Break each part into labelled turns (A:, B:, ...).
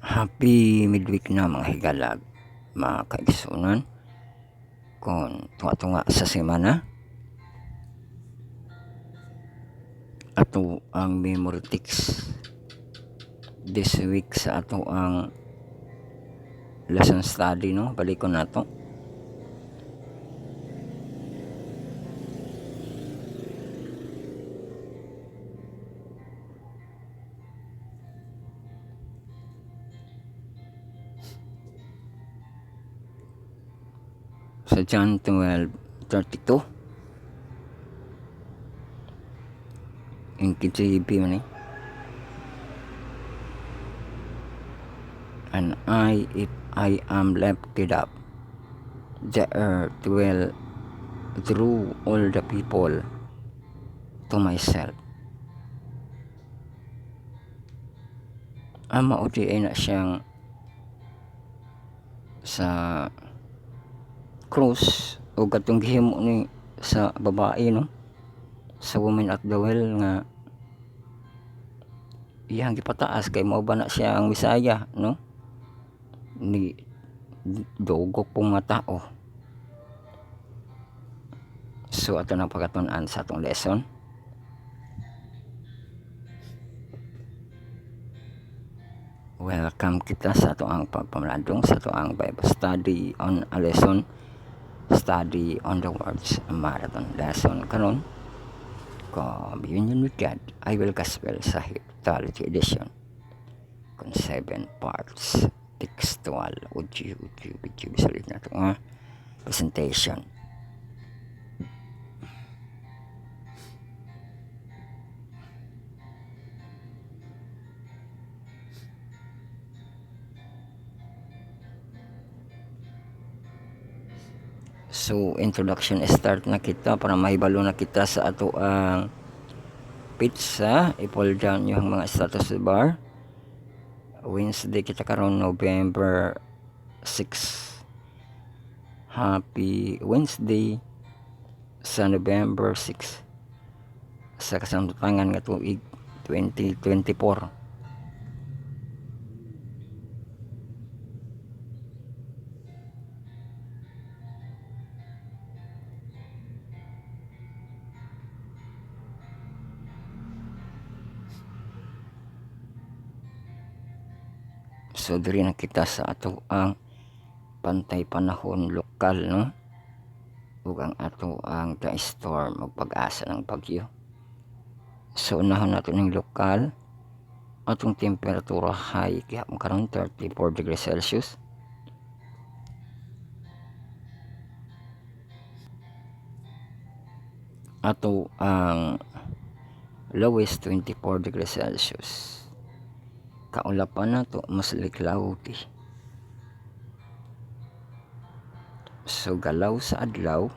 A: Happy midweek na mga higalag, mga kaigsunan. Kung tunga-tunga sa semana, ato ang memory ticks this week sa ato ang lesson study, no? Balikon nato. Sa John 12:32 in KJV man eh. And if I am lifted up, the earth will draw all the people to myself. Ang maudi ay na siyang sa cross o katong gihimo ni sa babae, no, sa woman at the well nga iyang gipataas kay mao ba na siya ang Misaya, no, ni dugok pong mga tao. So ato na pagkatun-an sa atong lesson. Welcome kita sa ato ang pagpamalandong sa ato ang Bible study on a lesson study on the words marathon lesson karon Communion with God I Will Gospel Sahib Theology Edition con 7 parts textual audio video sulit na ito nga presentation. So introduction start na kita para mahibalo na kita sa ato ang pizza. I-pull down yung mga status bar. Wednesday kita karon November 6. Happy Wednesday sa November 6 sa kasamtangan nga tuig 2024. So diri na kita sa ato ang pantay panahon lokal, no, ug ang ato ang storm ug pag-asa ng bagyo. So unahon nato ning lokal, atong temperatura high gihapon karon 34 degrees Celsius. Ato ang lowest 24 degrees Celsius. Kaulapan na to mas liklaw ti. So galaw sa adlaw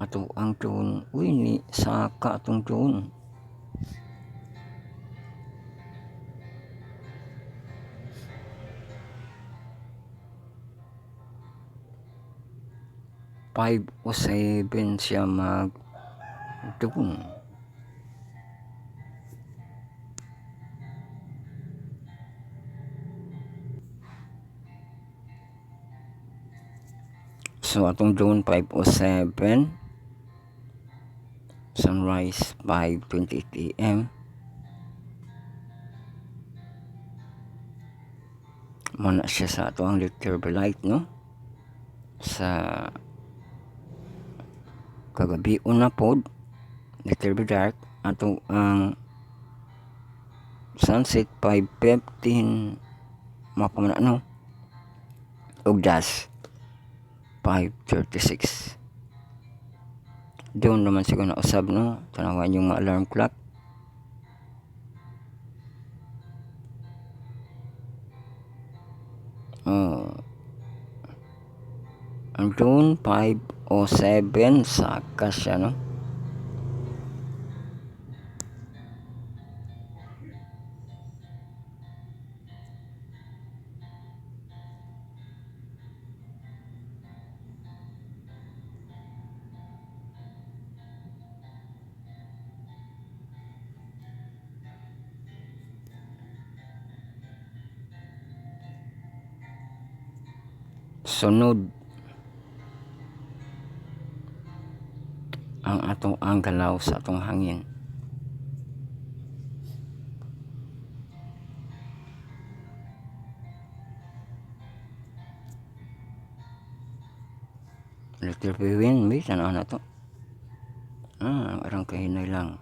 A: ato ang tuon ni sa atong tuon. Five o 7 siya mag tuon. So atong drone 5:07, sunrise 5:28 AM. Muna siya sa ato ang little light, no, sa kagabi una pod little dark. Ato ang sunset 5:15 mapamana, no, ug das 5:36. Doon naman siguro na usab, no, tanawan yung mga alarm clock. Ang June 5:07 sa kasya, no. sunod ang ang galaw sa atong hangin. Electric wind, may tanaw na to. Arang kahinay lang.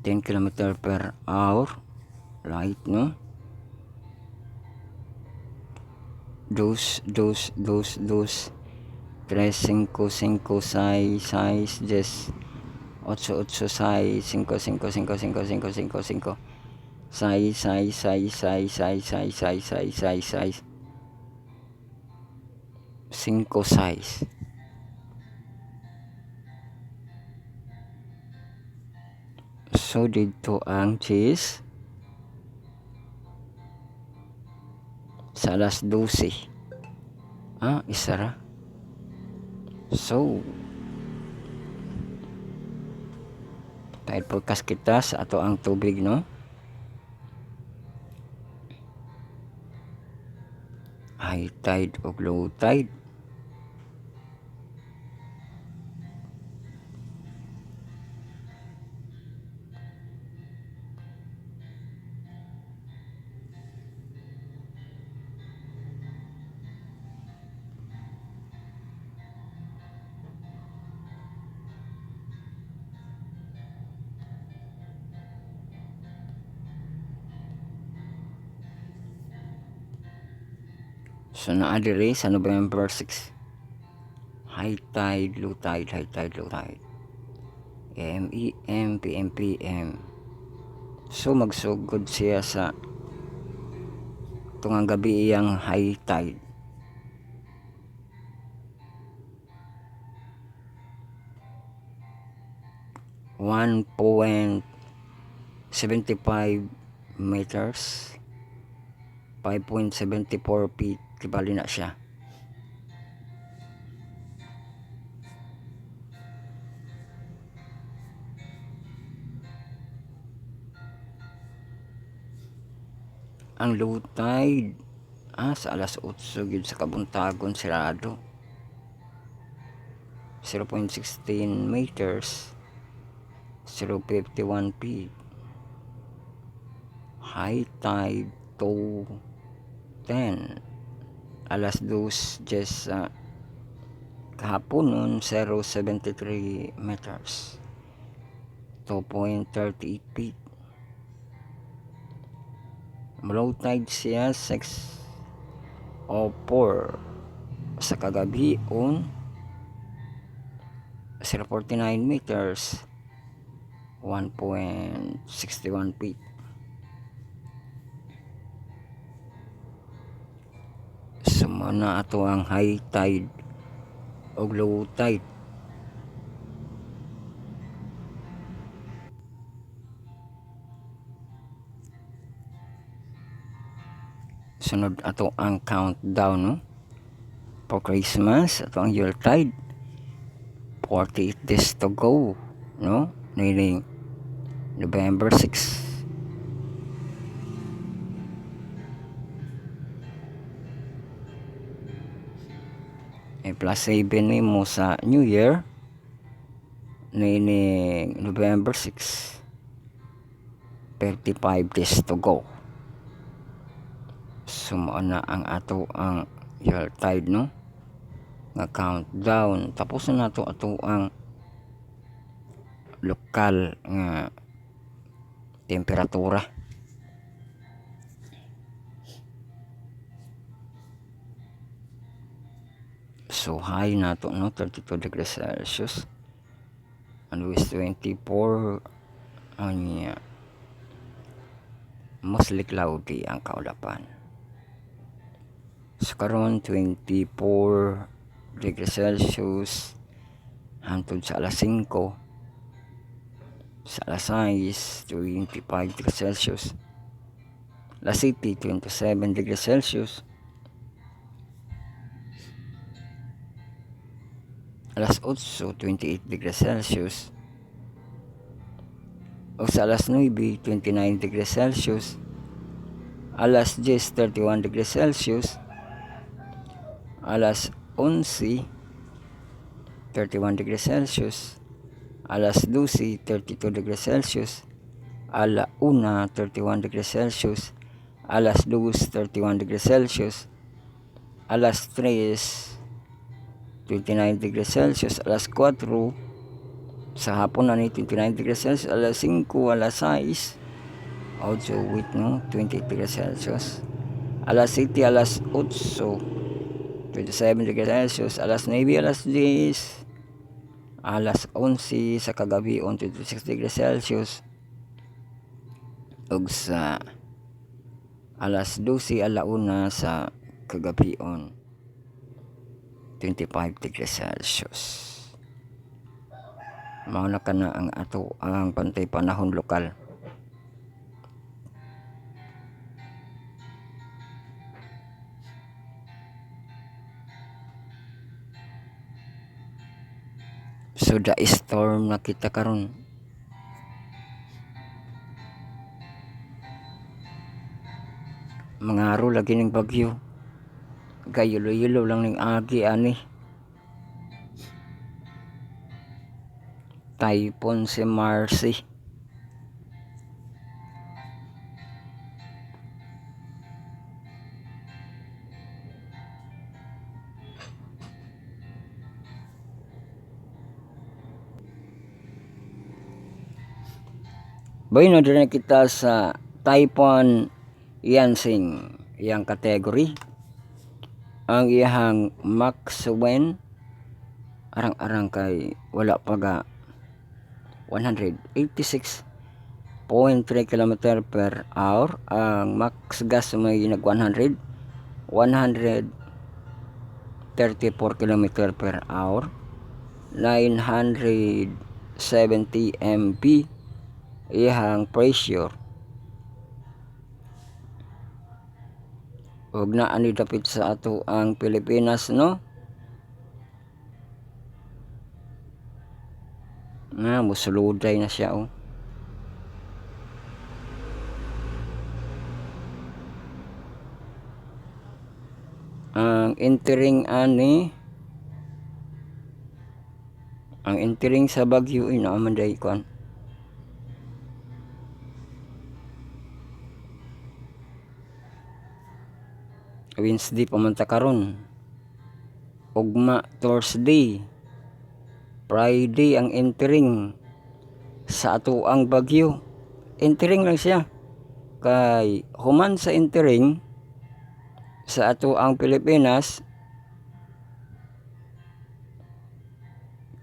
A: 10 km per hour. Light, no? Dos, 3, 5, 5, 6, 6, 10, 8, 8, 6, 5, 5, 5, 5, 5, 5, 5, 6, 6, 6, 6, 6, 6, 6, 6, 6, 6, 5, 6. So, dito ang cheese sa alas 12. Isara. So, tide forecast kita sa ato ang tubig, no? High tide o low tide. So, naadiri sa November 6. High tide, low tide, high tide, low tide. AM, PM. So, magsugod siya sa tungang gabi iyang high tide. .75 meters, 5.74 feet, kibali na siya. Ang low tide sa alas 8 gid sa kabuntagon sirado, 0.16 meters, 0.51 feet. High tide to 10 alas 2 just kahapon nun 0.73 meters, 2.38 feet. Low tide siya 6:04 sa kagabi on 0.49 meters, 1.61 feet. Sumana ato ang high tide o low tide. Sunod ato ang countdown, no? For Christmas, ato ang Yuletide. 48 days to go, no? Niling November 6. Plus 7 mo sa New Year. Niling November 6. 35 days to go. Sumana ang ato ang Yuletide, no? Nga countdown. Tapos na ato ang lokal nga temperatura. So high nato, no? 32 degrees Celsius. And with 24 mostly cloudy ang kaulapan. So karon 24 degrees Celsius hangtod sa alas 5. Sa alas 6, 25 degrees Celsius. La City, 27 degrees Celsius. Alas 8, 28 degrees Celsius. O sa alas 9, 29 degrees Celsius. Alas 10, 31 degrees Celsius. alas 11, 31 degrees Celsius, alas 12, 32 degrees Celsius, ala 1, 31 degrees Celsius, alas 2, 31 degrees Celsius, alas 3, 29 degrees Celsius, alas 4, sa hapon na ni 29 degrees Celsius, alas 5, alas 6, also with no 20 degrees Celsius, alas 7, alas 8, 27 degrees Celsius, alas 9, alas 10, alas 11 sa kagabi on 26 degrees Celsius, ug sa alas 12 alauna sa kagabi on 25 degrees Celsius. Mao na kana ang ato ang pantay panahon lokal. So the storm na kita karon. Mangaro lagi ning bagyo. Gayulo-yulo lang ning agi ani. Typhoon si Marcy. Boy, no, din kita sa Typhoon Yansing yang kategory. Ang iyang max wind arang-arang kay wala paga 186.3 km per hour. Ang max gas may nag 134 km per hour, 970 mp iyang pressure. Ug naa ni dapit sa ato ang Pilipinas, no? Musuluday na siya, oh. Ang entering sa Baguio ay naaman day kuan. Wednesday pamanta karon, ugma Thursday, Friday ang entering sa ato ang Baguio. Entering lang siya, kay human sa entering sa ato ang Pilipinas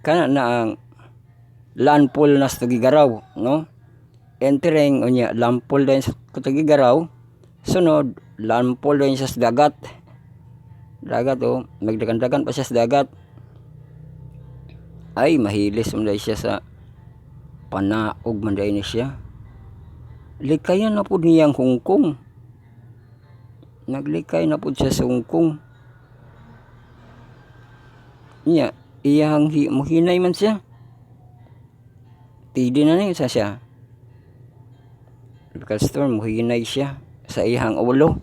A: kana na ang landfall na sa Tugigaraw, no? Entering unya landfall din sa Tugigaraw, sunod landfall din siya sa dagat. Oh, magdagan-dagan pa siya sa dagat. Ay mahilis man siya sa panaog man ni siya. Likayan na po niyang Hong Kong. Naglikay na po siya sa Hong Kong. Iyang muhinay man siya. Tidi na niya siya. Because storm muhinay siya sa iyang ulo.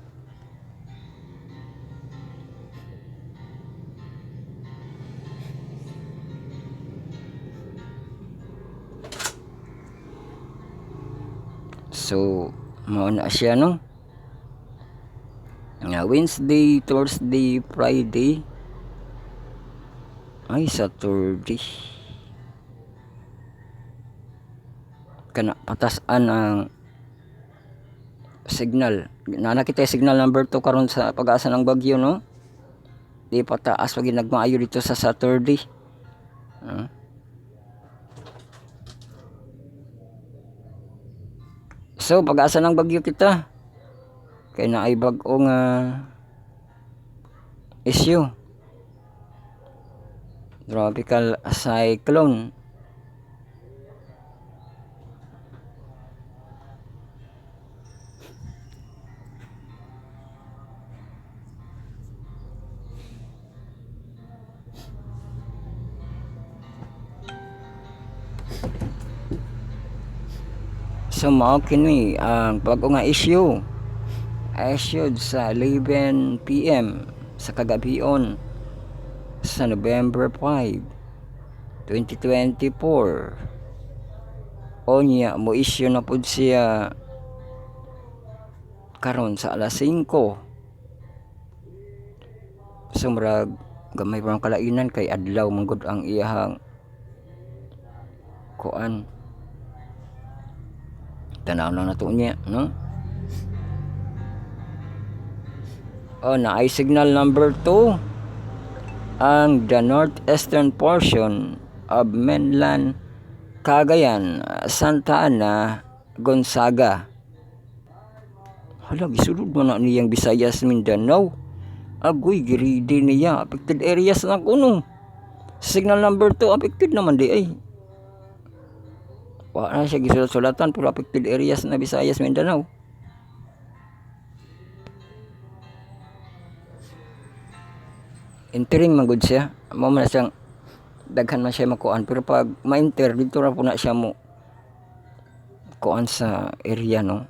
A: So, mao na siya, no? Wednesday, Thursday, Friday, ay Saturday. Kana patasan ang signal. Nakita signal number 2 karon sa pag-asa ng Baguio, no? Di pataas pag nagmaayo dito sa Saturday. So pag-asa ng Baguio kita kay naay bag-ong issue, tropical cyclone. So mao kini ang bago nga issue issued sa 11 PM sa kagabion sa November 5, 2024. O niya mo issue na pud siya karon sa alas 5. Sumrag gamay parang kalainan kay adlaw manggod ang iyahang kuan. Tanaw lang nato niya, no? O na ay signal number 2 ang the northeastern portion of mainland Cagayan, Santa Ana, Gonzaga. Hala, gisulod mo na niyang Visayas, Mindanao. Agoy, giridi niya. Affected areas na kuno. Signal number 2, affected naman di ay. Wala na siya gisulat-sulatan, pero affected areas na Visayas, Mindanao. Entering manggod siya. Mo man siyang daghan man siya makuan, pero pag ma-enter dito ra po na siya mo kuan sa area, no?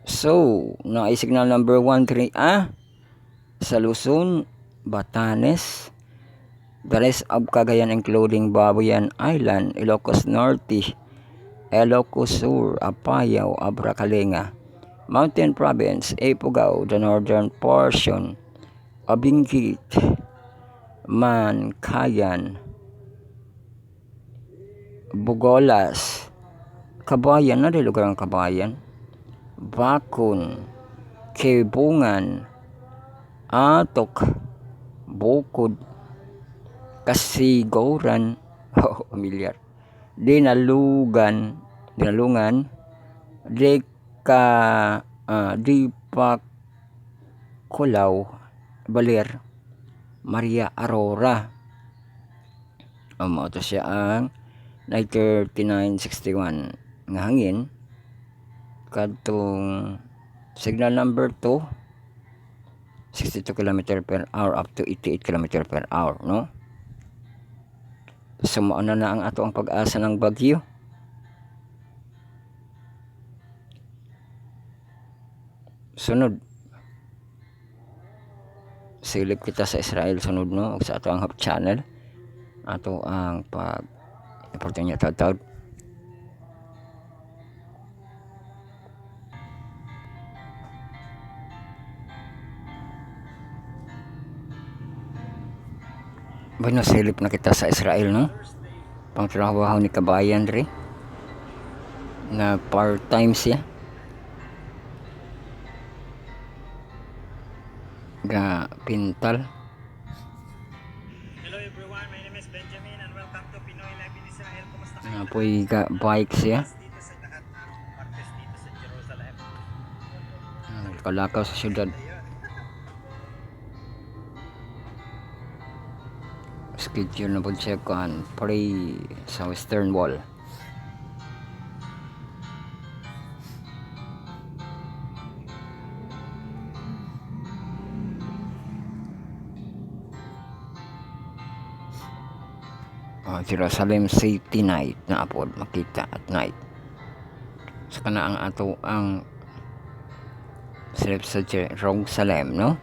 A: So, na signal number 13A sa Luzon, Batanes, the rest of Cagayan including Babuyan Island, Ilocos Norte, Ilocos Sur, Apayao, Abracalenga, Mountain Province, Ifugao, the northern portion, Abingkit, Mankayan, Bugolas, Kabayan, na di lugar ang Kabayan, Bakun, Kibungan, Atok, Bukod, Kasigoran, familiar, Dinalungan, Dipakulaw, Baler, Maria Aurora. Ito siya ang 3961 nga hangin kadtong signal number 2, 62 km per hour up to 88 km per hour, no? Sumauna na ang ato ang pag-asa ng bagyo. Sunod, silip kita sa Israel sunod, no? Sa ato ang hub channel, ato ang pag-report niya taud-taud. Bueno, silip na kita sa Israel, no? Pang trabaho ni kabayan rin na part-time siya ga pintal.
B: Hello everyone, my name is Benjamin and welcome to Pinoy Live in Israel. Kumusta kayo?
A: Napoy ga bike siya.
B: Dito sa lahat ng partes dito sa Jerusalem.
A: Kalakaw sa syudad. Schedule na po siya kan pray sa Western Wall. Jerusalem City night na apod makita at night. Sa kana ang ato ang silip sa Jerusalem, no?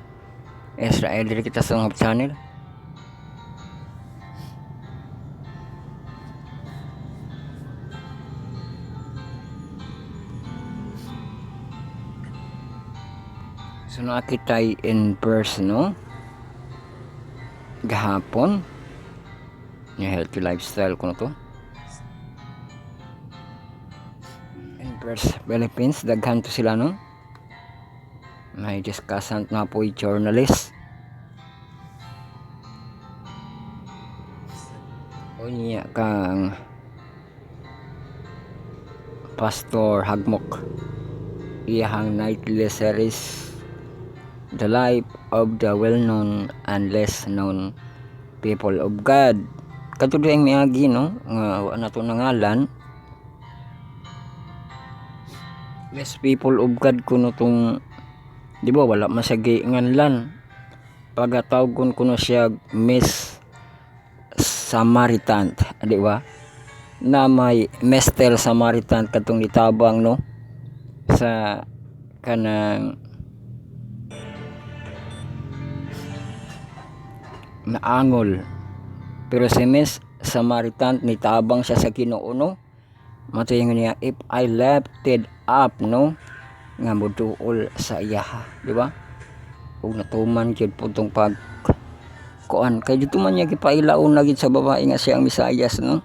A: Israel diri kita sa hub channel. So nakitay in person, no? Gahapon yung healthy lifestyle ko na to. In person Philippines, daghan to sila, no? May discussant na po yung journalist. O niya kang Pastor Hagmok, iyahang nightly series The Life of the Well-Known and Less-Known People of God. Katulad ang miagi, no? Nga na ito nangalan. Less People of God kuno tong, di ba, wala masagi nganlan. Pagatawag kuno siya Miss Samaritan, di ba? Na may Mr. Samaritan katong nitabang, no? Sa kanang naangol. Pero si Miss Samaritan nitabang siya sa Ginoo, no? Matayang niya, if I lifted up, no, nga moduol sa iya, di ba? Ug natuman gyud putong pag kuan kay dito man niya gipailaon na gid sa babae nga siyang Misayas, no?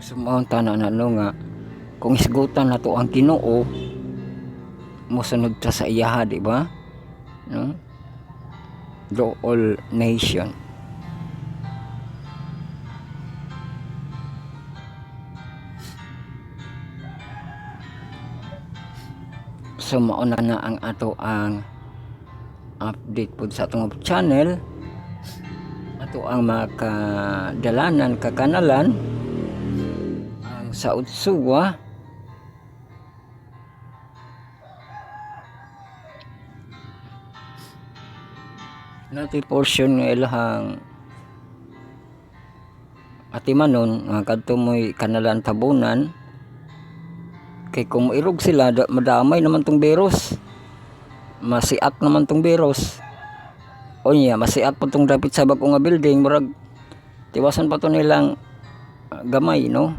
A: Sumaon tanan ano nga kung isgutan nato ang Ginoo mosunod ta sa iya, di ba? No? The all nation. So mauna na ang ato ang update po sa atong channel, ato ang makadalanan kakanalan ang sa Utsuwa nati portion ng ilahang atimanon nga kadto mo'y kanalan tabunan. Kay kung mairog sila, madamay naman tong beros. Masiat naman tong beros. O niya, masiat po tong dapit sa bagong nga building. Murag, tiwasan pa to nilang gamay, no?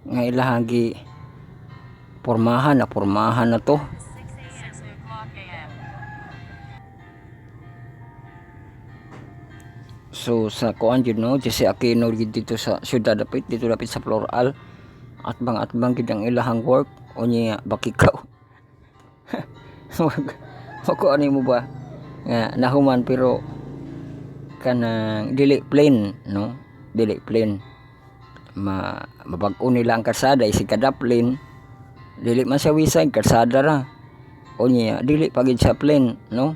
A: Nga ilahagi pormahan na to. So sa kuan jud, no, Jose Aquino dito sa syudad dapit sa Floral. Atbang gid ang ilahang work o niya bakikaw. Mako ani mo ba nga nahuman pero kanang dili plain, no? Dili plain. Mabag-o nila ang kalsada isig kada plain. Dili man siya wisag kalsada ra. O niya dili pagid siya plain, no?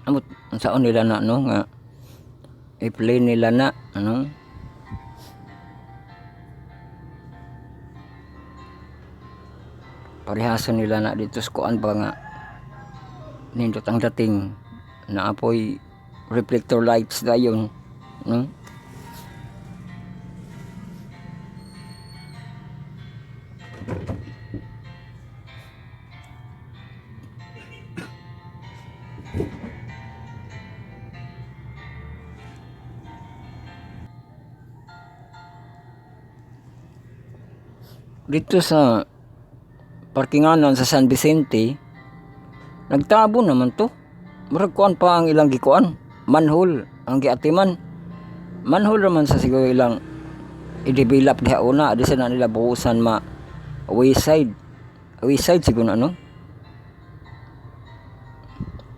A: Amot unsaon nila na, no, nga i-play nila na, ano? Parihason nila na dito sa kuan ba nga nindot ang dating na apoy reflector lights dayon, no? Dito sa parkinganan sa San Vicente nagtabo naman to. Murag kuan pa ang ilang gikuan, manhole ang giatiman. Manhole naman sa siguro ilang i-develop diha una di sa na nila buhusan wayside siguro, ano?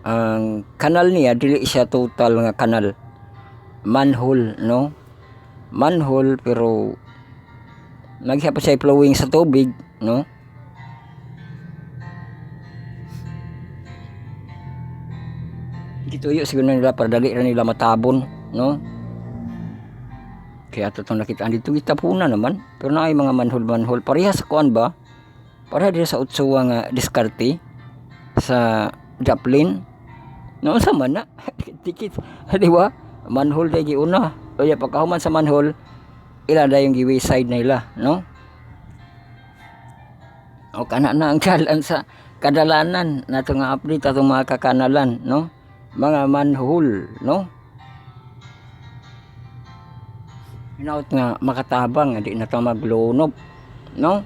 A: Ang kanal niya dili siya total nga kanal, manhole, no? Manhole pero naghihapon siya flowing sa tubig, no? Gituyo siguro nila para dali ra nila matabon, no? Kaya ato itong nakitaan dito gitapunan naman. Pero na ay mga manhole pareha sa kuan ba? Pareha din sa Utsuwa nga diskarte sa Joplin. No sa man na tikit, di ba? Manhole day giuna. O ya pagkahuman sa manhole ila da yung giwi side nila, no? O kana na ang kalan sa kadalanan nato nga update atong mga kakanalan, no? Mga manhole, no? Hinaut nga makatabang di na to maglunob, no?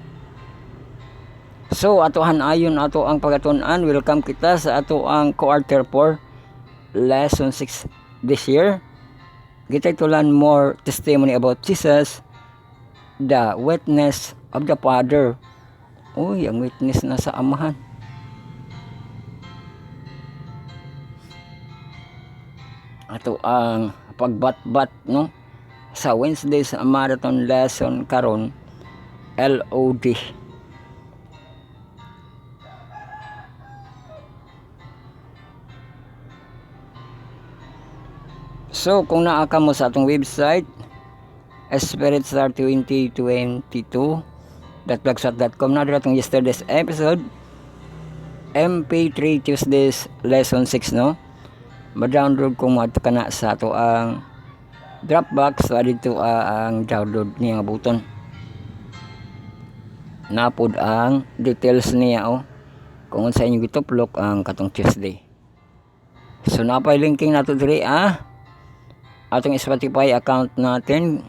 A: So atohan ayon ato ang pagatun-an, welcome kita sa ato ang quarter 4 lesson 6 this year. Kita to learn more testimony about Jesus, the witness of the Father. Uy, ang witness na sa Amahan. Ato ang pagbat-bat, no? Sa Wednesday sa marathon lesson karon LOD. So kung naa ka mo sa atong website spiritstar2022.blogspot.com na dito atong yesterday's episode MP3 Tuesdays lesson 6, no? Ma-download kung mo ato kana sa ato ang Dropbox dito ang download niya nga button. Napod ang details niya kung sa inyo gituplok ang katong Tuesday. So napay linking nato diri atong Spotify account natin.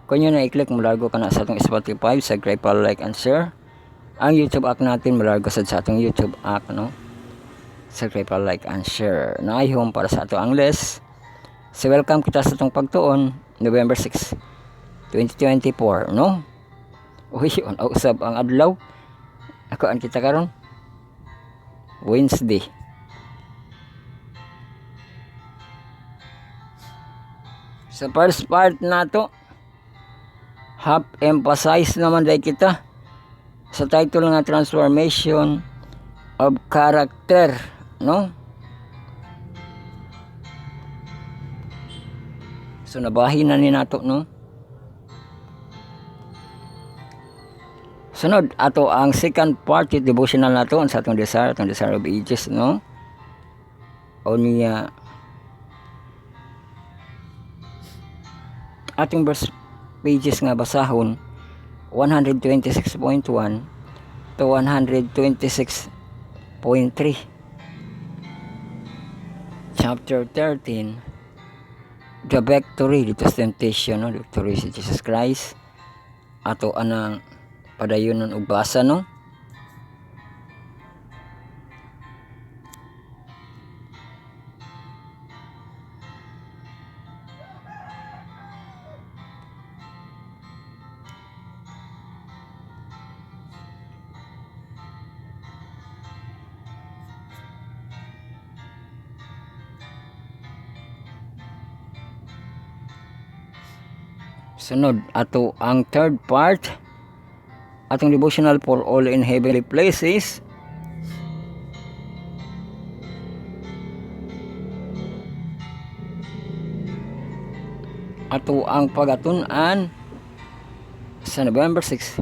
A: Kung yun na i-click, malargo ka na sa atong Spotify, subscribe, follow, like, and share. Ang YouTube app natin, malargo sa atong YouTube app, no? Subscribe, follow, like, and share. Naihom para sa ato ang list. So welcome kita sa atong pagtuon, November 6, 2024, no? Uy, usab ang adlaw. Ako ang kita karon Wednesday. Sa first part nato, half emphasize naman dahil kita sa title nga Transformation of Character, no? So nabahin na ni nato, no? Sunod ato ang second part devotional nato sa atong desire of ages, no? O niya ating verse pages nga basahon 126.1 to 126.3. Chapter 13, the victory dito sa temptation, no? Victory si Jesus Christ. Ato anang padayonon og basa, no? Sunod ato ang third part atong devotional for all in heavenly places. Ato ang pagatun-an sa November 6,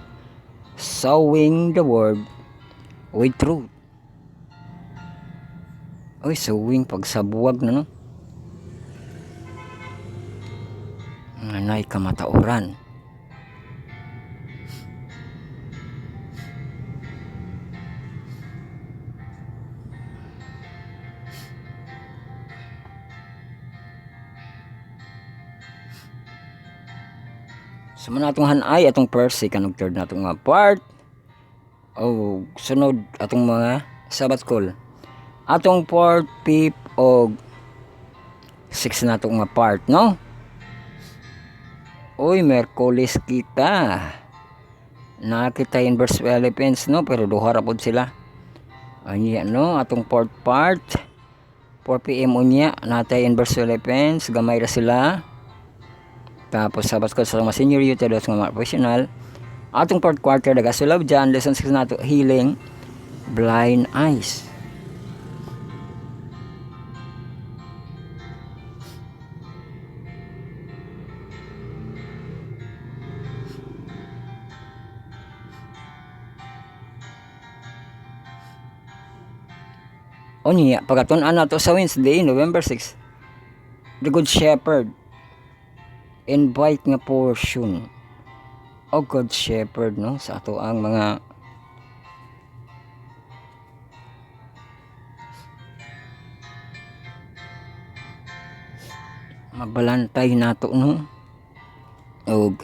A: sowing the word with truth. Oy, sowing pagsabuwag na, no? Nanay kamatauran. So manatong hanay atong first, second, ug third natong mga part. Sunod atong mga Sabbath call. Atong 4th, 5th, og 6 natong mga part, no? Uy, Merkulis kita. Nakita in verse Philippines, no? Pero duha ra pod sila. Anya, no? Atong 4th part. 4 p.m. unya. Natay in verse Philippines. Gamay ra sila. Tapos Sabbath call sa mga senior youth, sa mga professional. Atong 4th quarter, the Gospel of John, lesson 6 nato, healing blind eyes. Niya, pagkatun-an nato sa Wednesday, November 6, the Good Shepherd, invite nga portion o Good Shepherd, no? Sa ato ang mga magbalantay nato, no? Og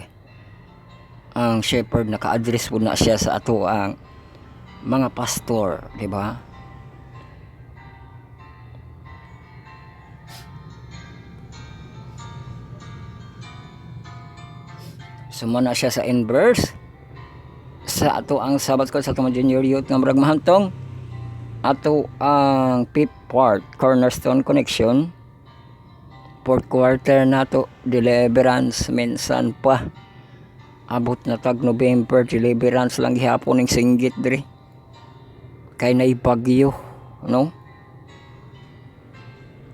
A: ang shepherd naka-address po na siya sa ato ang mga pastor, di ba? Sumana siya sa inverse sa ato ang Sabbath call sa ato mga junior youth nga murag mahantong ato ang 5th part, Cornerstone Connection. 4th quarter nato, deliverance, minsan pa abot na tag November, deliverance lang gihapon ning singgit diri kay nay bagyo, no?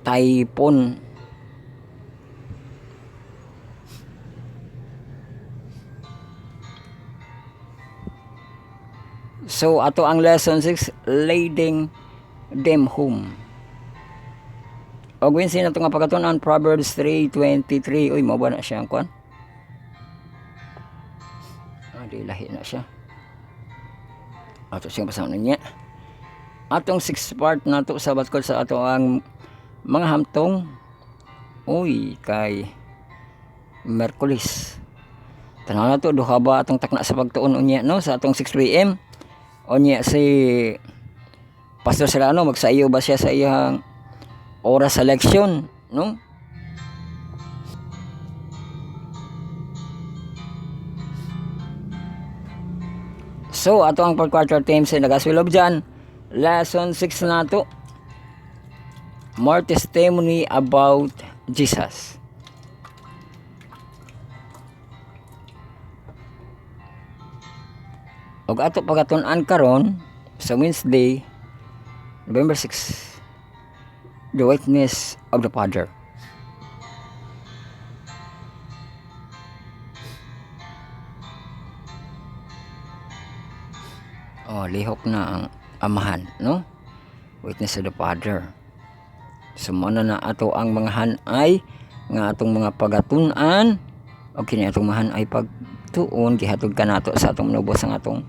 A: Typhoon. So ato ang lesson 6, leading them home. Og winsin nato nga pagatunan Proverbs 3:23. Uy, mao ba na siya ang kwan? Di lahi na siya. Ato siyang basahin niya. Atong 6th part nato sa baskol sa ato ang mga hamtong. Uy, kay Merkulis. Tanaw na to, duha ba atong takna sa pagtuon unya, no? Sa atong 6 p.m. Unya si Pastor Serrano, magsayo ba siya sa iyang oras sa leksyon, no? So, ato ang quarter theme sa nagaswilog dyan. Lesson 6 na to. More testimony about Jesus. Og ato pagatunan karon sa Wednesday, November 6, the witness of the Father. Lihok na ang amahan, no? Witness of the Father. Sumana na ato ang mga hanay nga atong mga pagatunan o kini atong mahan ay pagtuon gihatod kanato sa atong manubos ang atong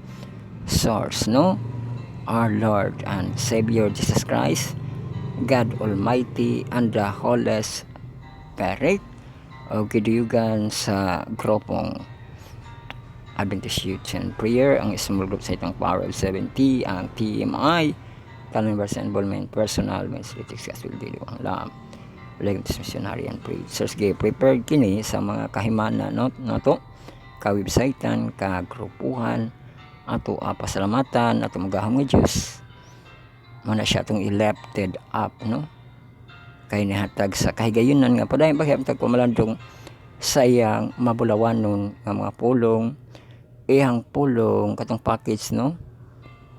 A: source, no? Our Lord and Savior Jesus Christ, God Almighty and the Holy Spirit, o giduyugan sa grupong Adventist Youth and Prayer, ang small group sa itong Power of 70, ang TMI, Calendars Involvement, Personal, Ministry, Gospel Daily, ang LAM, Legacy Missionary and Preachers, prepared kini sa mga kahimana no to, ka-websitean, ka-grupuhan, ato pasalamatan, ato magaham nga Diyos. Mana siya itong elected up, no? Kay nihatag sa kahigayunan nga, padayon paghihatag kumalandong sa iyang mabulawanon nga mga pulong, ihang pulong katong package, no,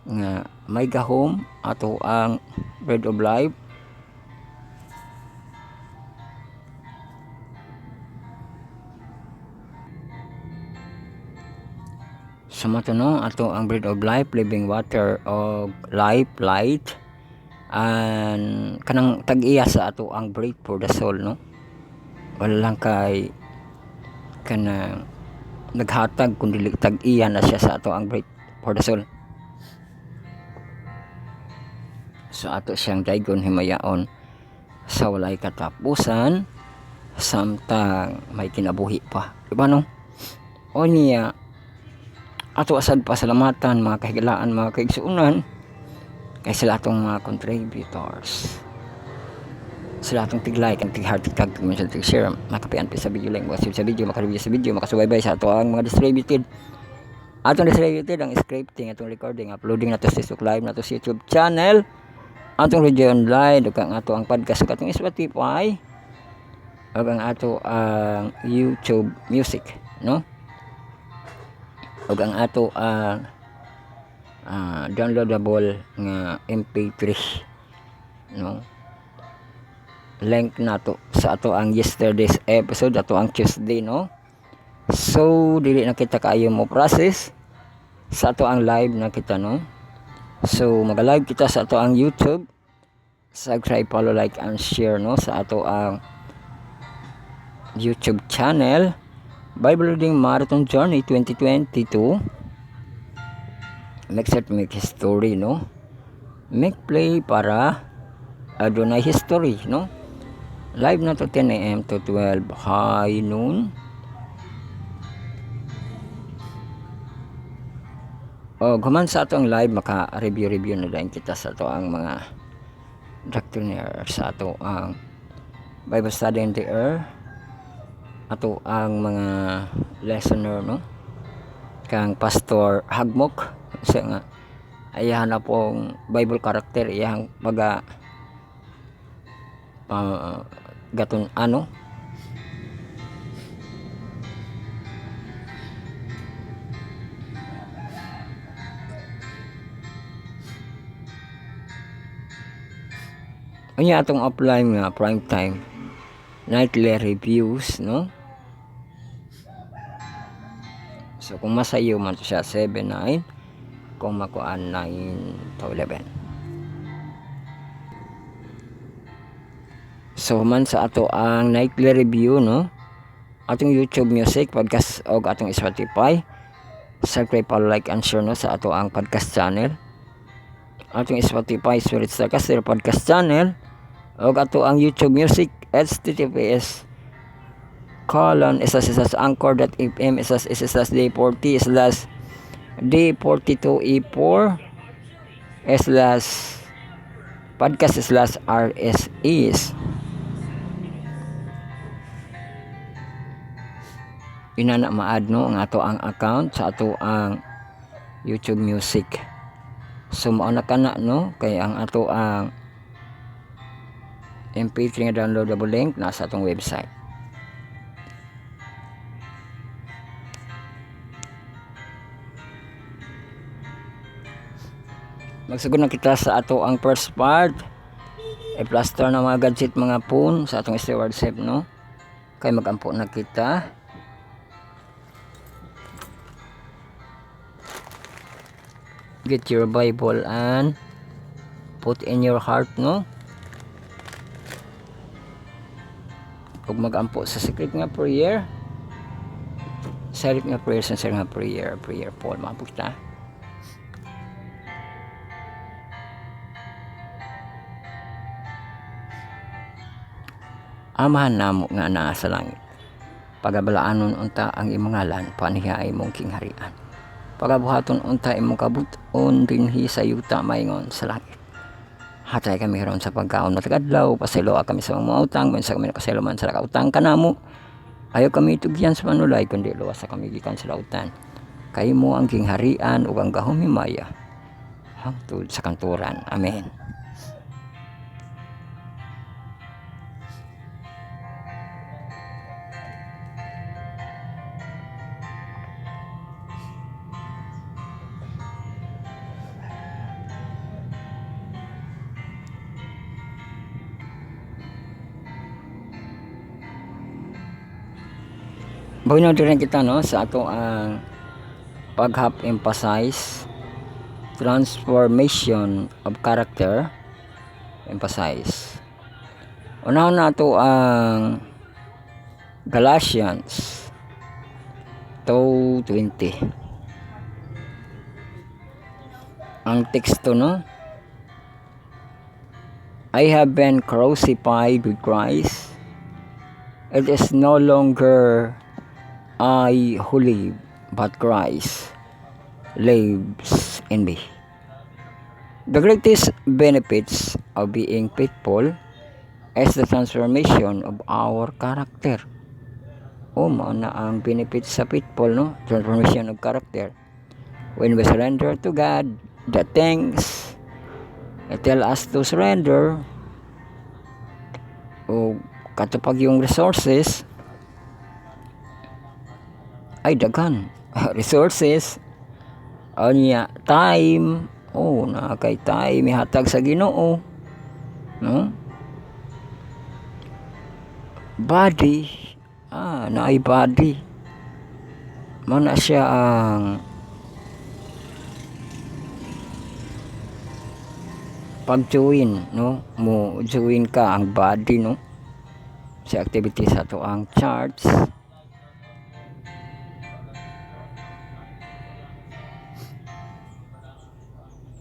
A: nga may gahom ato ang Bread of Life, sumato, no, ato ang Bread of Life, living water o life, light, and kanang tag-iya sa ato ang bread for the soul, no? Wala lang kay kanang naghatag kundi tag-iya na siya sa ato ang bread for the soul. So ato siyang daygon himayaon sa walay katapusan samtang may kinabuhi pa, diba, no? O niya ato asad pasalamatan mga kahigalaan, mga kaigsuunan kay sila atong mga contributors, sila atong tig-like and tig-heart, tig-comment, tig-share, makapian pa sa video, like sa video, makareview sa video, makasubaybay sa ato ang mga distributed. Atong distributed ang scripting, atong recording, uploading nato sa Facebook Live, nato sa YouTube channel, atong radio online, ug ang ato ang podcast, ug atong Spotify, ug ang ato ang YouTube Music, no? Ug ang ato ang downloadable nga MP3, no? Link nato sa ato ang yesterday's episode, ato ang Tuesday, no? So dili na kita kaayo mo process sa ato ang live na kita, no? So mag-live kita sa ato ang YouTube, subscribe, follow, like and share, no, sa ato ang YouTube channel, Bible Reading Marathon Journey 2022. Make set, make history, no? Make play para adunay history, no? Live na to 10 a.m. to 12 high noon. Guman sa atong live, maka-review na din kita sa ato ang mga doctrinaire, sa ato ang Bible Study in the Air, ato ang mga listener, no? Kang Pastor Hagmok, kasi nga ayahan na pong Bible character, iyang baga gaton ano unya atong offline nga prime time nightly reviews, no? So kung masayo man to siya 7-9, kung makuan 9 to 11. So man sa ato ang nightly review no, atong YouTube Music podcast o atong Spotify. Subscribe, follow, like and share no sa ato ang podcast channel. Atong Spotify Spirit Star Caster podcast channel o ato ang YouTube Music https :/anchor.fm /d40 /d42e4 /podcast /rses. Inana maad no ang ato ang account sa ato ang YouTube Music. So mao na kana no kay ang ato ang MP3 nga downloadable link nasa atong website. Magsugod na kita sa ato ang first part. I-plaster na mga gadget, mga phone sa atong stewardship no. Kay magampo na kita. Get your Bible and put in your heart no. Ug magampo sa secret nga prayer. Silent nga prayer, sincere nga prayer, prayer Paul mapusta. Amahan namo nga naa sa langit. Pagabalaanon unta ang imong ngalan, panihay mong kingharian. Pagabuhaton unta imong kabuton dinhi sa yuta maingon sa langit. Hatay kami karon sa pagkaon at kadlaw, pasayloa kami sa mga utang, minsan kami nakasayloman sa kautang kanamo. Ayaw kami tugyan sa manulay kundi luwas sa kami gikan sa lautan. Kay mo ang kingharian ug ang gahumimaya hangtod sa kanturan. Amen. Bago na rin kita no sa ato ang pag-emphasize transformation of character. Emphasize. Unahon na ato ang Galatians 2:20. Ang teksto no, I have been crucified with Christ. It is no longer I who live, but Christ lives in me. The greatest benefits of being faithful is the transformation of our character. Mao na ang benefits sa faithful no, transformation of character. When we surrender to God, the things tell us to surrender o katupag yung resources ay daghan. Resources niya time na kay time ihatag sa Ginoo no. Body naay body man na siya ang pag-join no, mo join ka ang body no sa activity sa to ang charts.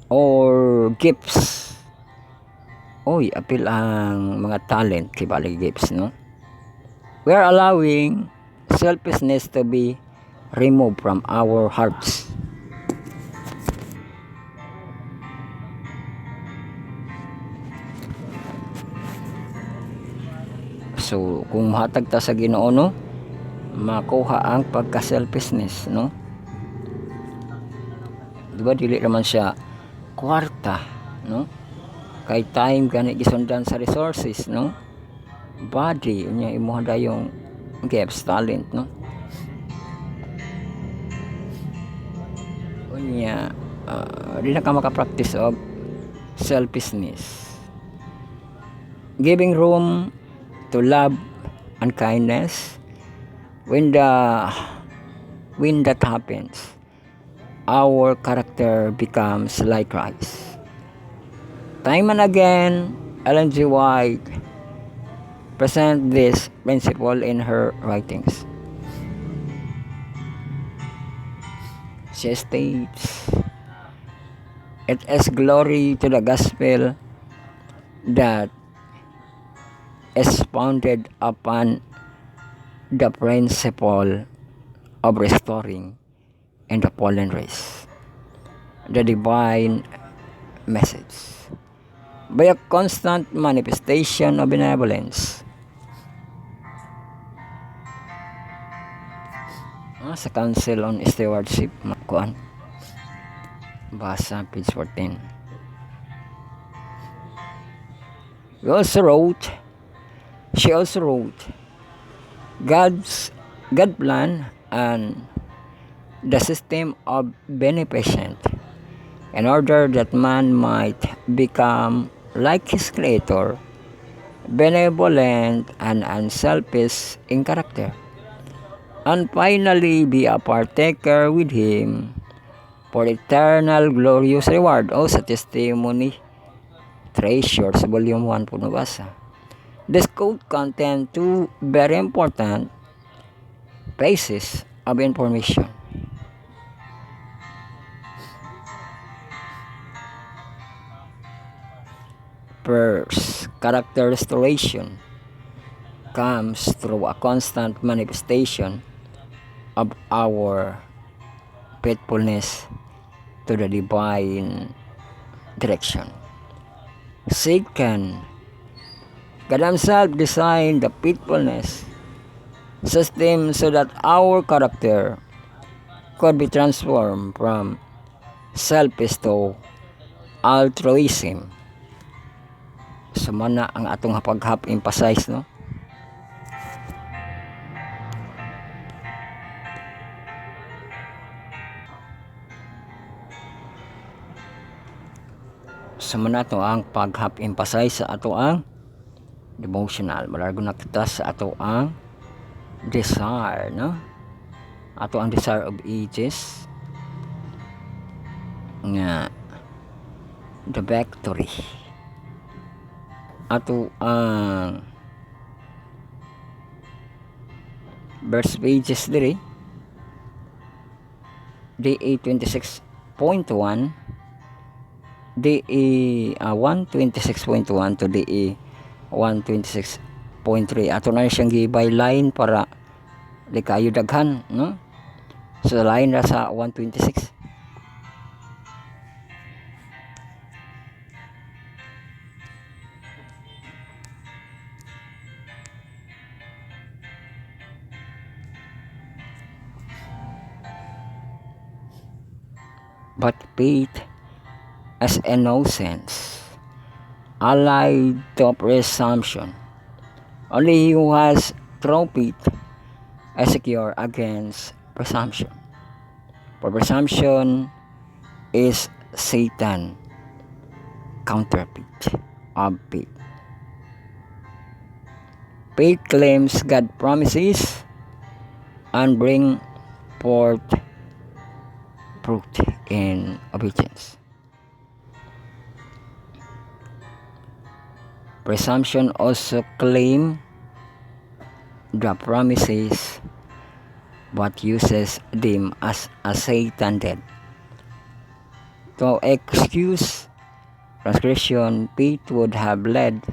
A: Or gifts. Apil ang mga talent kay bali gifts no. We are allowing selfishness to be removed from our hearts. So kung mahatag ta sa Ginoo no, makuha ang pagka-selfishness no. Diba dili naman siya kwarta no, kay time gani gisundan sa resources no, body unya imo yung gifts talent no. Unya di na ka maka-practice of selfishness. Giving room to love and kindness. When that happens, our character becomes like Christ. Time and again, Ellen G. White present this principle in her writings. She states, "It is glory to the gospel that is founded upon the principle of restoring in the fallen race the divine message by a constant manifestation of benevolence." Sa Council on Stewardship, kuan basa page 14. She also wrote, God plan and the system of beneficence in order that man might become like his creator, benevolent and unselfish in character, and finally be a partaker with him for eternal glorious reward. Sa testimony treasure sa volume 1 po nabasa. This quote contains two very important pieces of information. First, character restoration comes through a constant manifestation of our faithfulness to the divine direction. Second, God Himself designed the faithfulness system so that our character could be transformed from selfish to altruism. Sumana ang atong pag-emphasize, no? Sumana to ang pag-emphasize sa ato ang devotional. Malargo na kita sa ato ang desire, no? Ato ang desire of ages nga the victory. Ato ang verse pages diri DA 26.1 DA 126.1 to DA 126.3. Ato na siyang gibay line para di kayo daghan, no? So line na sa 126. But faith as innocence allied to presumption. Only he who has true faith is secure against presumption. For presumption is Satan, counterfeit of faith. Faith claims God promises and bring forth fruit in obedience. Presumption also claim the promises but uses them as a Satan did. To excuse transgression, faith would have led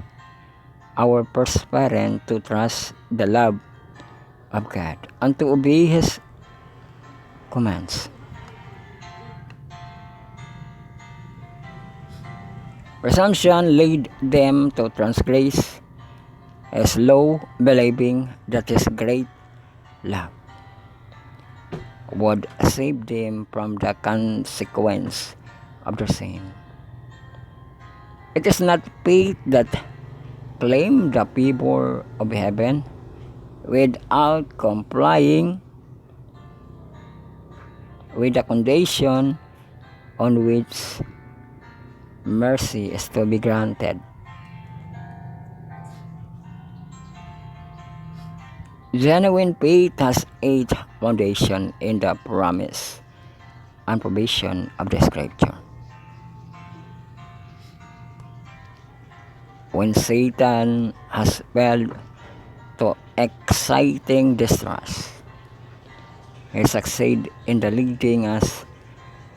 A: our first parent to trust the love of God and to obey His commands. Presumption led them to transgress His law, believing that His great love would save them from the consequence of their sin. It is not faith that claim the favor of heaven without complying with the condition on which mercy is to be granted. Genuine faith has a foundation in the promise and provision of the Scripture. When Satan has failed to exciting distrust. He succeed in the leading us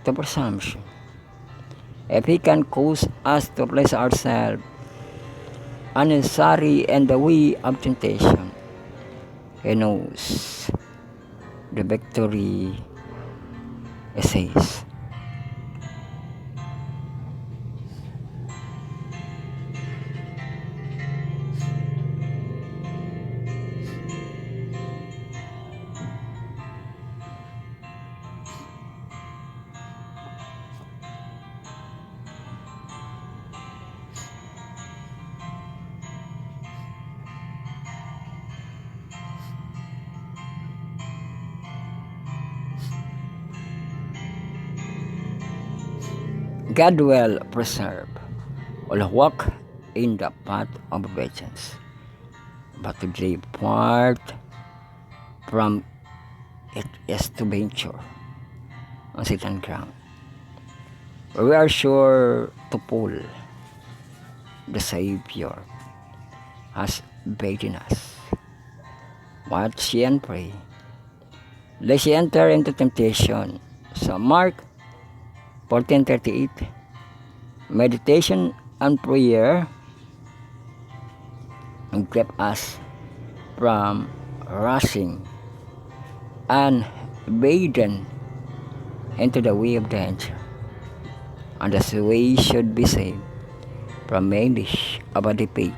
A: to presumption. If he can cause us to place ourselves unnecessary in the way of temptation, he knows the victory is his. God will preserve all who walk in the path of obedience, but to depart from it is to venture on Satan's ground, where we are sure to pull the Savior has baited us. Watch ye and pray, lest ye enter into temptation. So Mark 14:38. Meditation and prayer keep us from rushing and wading into the way of danger, and as we should be saved from many of a defeat.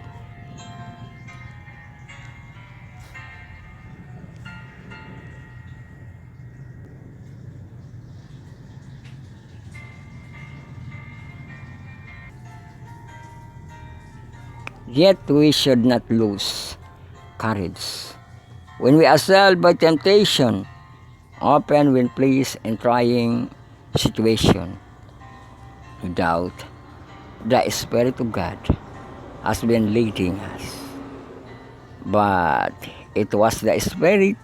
A: Yet we should not lose courage when we are assailed by temptation, often when placed in trying situation. No doubt, the Spirit of God has been leading us, but it was the Spirit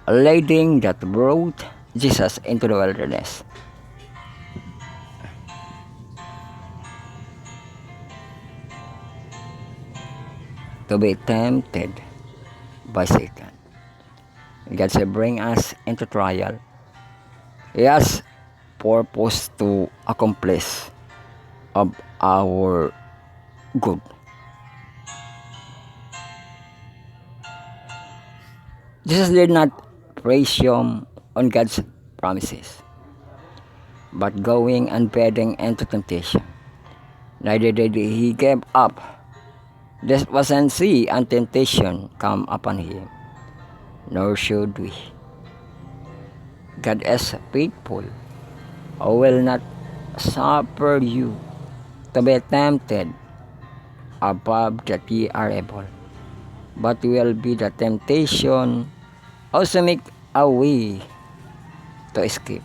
A: leading that brought Jesus into the wilderness. To be tempted by Satan. God shall bring us into trial. He has purpose to accomplish of our good. Jesus did not presume on God's promises, but going and bedding into temptation. Neither did he give up despondency and temptation come upon him, nor should we. God is faithful, who will not suffer you to be tempted above that ye are able, but will be the temptation also make a way to escape,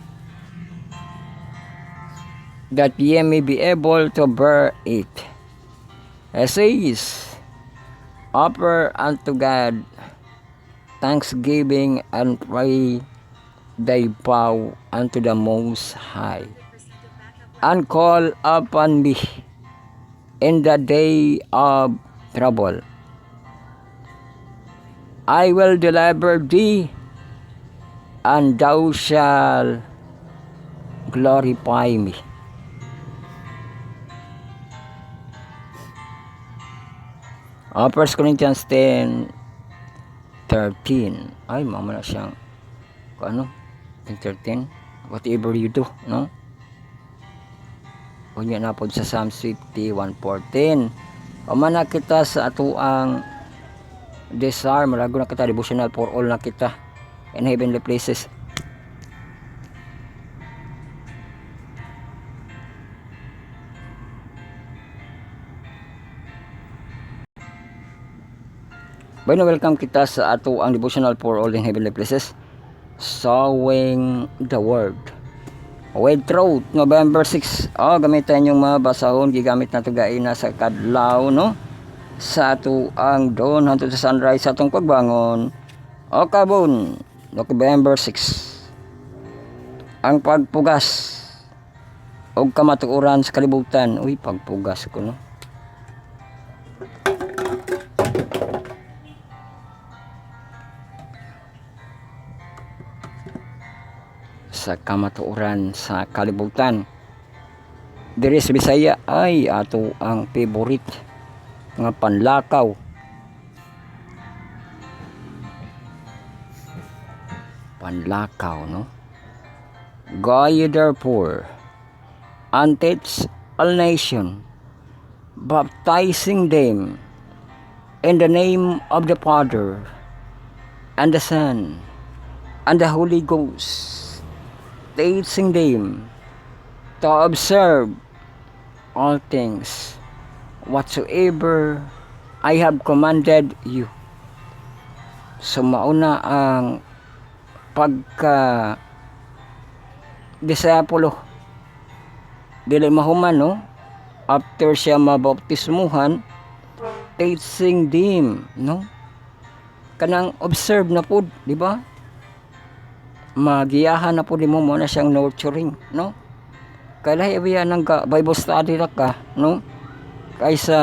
A: that ye may be able to bear it. It says, offer unto God thanksgiving and pray thy vow unto the Most High, and call upon me in the day of trouble. I will deliver thee, and thou shalt glorify me. 1 Corinthians 10:13. Ay, mama na siyang ano? 10:13. Whatever you do, no? Unya na pod sa Psalms 51:14. Umana kita sa atuang desire, marago na kita devotional for all na kita in heavenly places. Bueno, welcome kita sa ato ang devotional for all in heavenly places, sowing the word with truth. November 6. Gamitan yung mga basahon, gigamit na ito gaina sa kadlaw, no? Sa ato ang dawn hangtod sa sunrise sa atong pagbangon. Kabon, November 6. Ang pagpugas o kamatuoran sa kalibutan. Uy, pagpugas ko, no? sa kamatuoran sa kalibutan. Diri sa Bisaya ay ato ang favorite nga panlakaw. Panlakaw, no? Gaye therefore, unteach all nation, baptizing them in the name of the Father, and the Son, and the Holy Ghost, teaching them to observe all things whatsoever I have commanded you. So mauna ang pagka disipulo, dili mahuman, no? After siya mabaptismuhan, teaching them, no? Kanang observe na po, di ba? Magiyahan na po di mo na siyang nurturing, no? Kaya ibiya ng Bible study na ka, no? Kaysa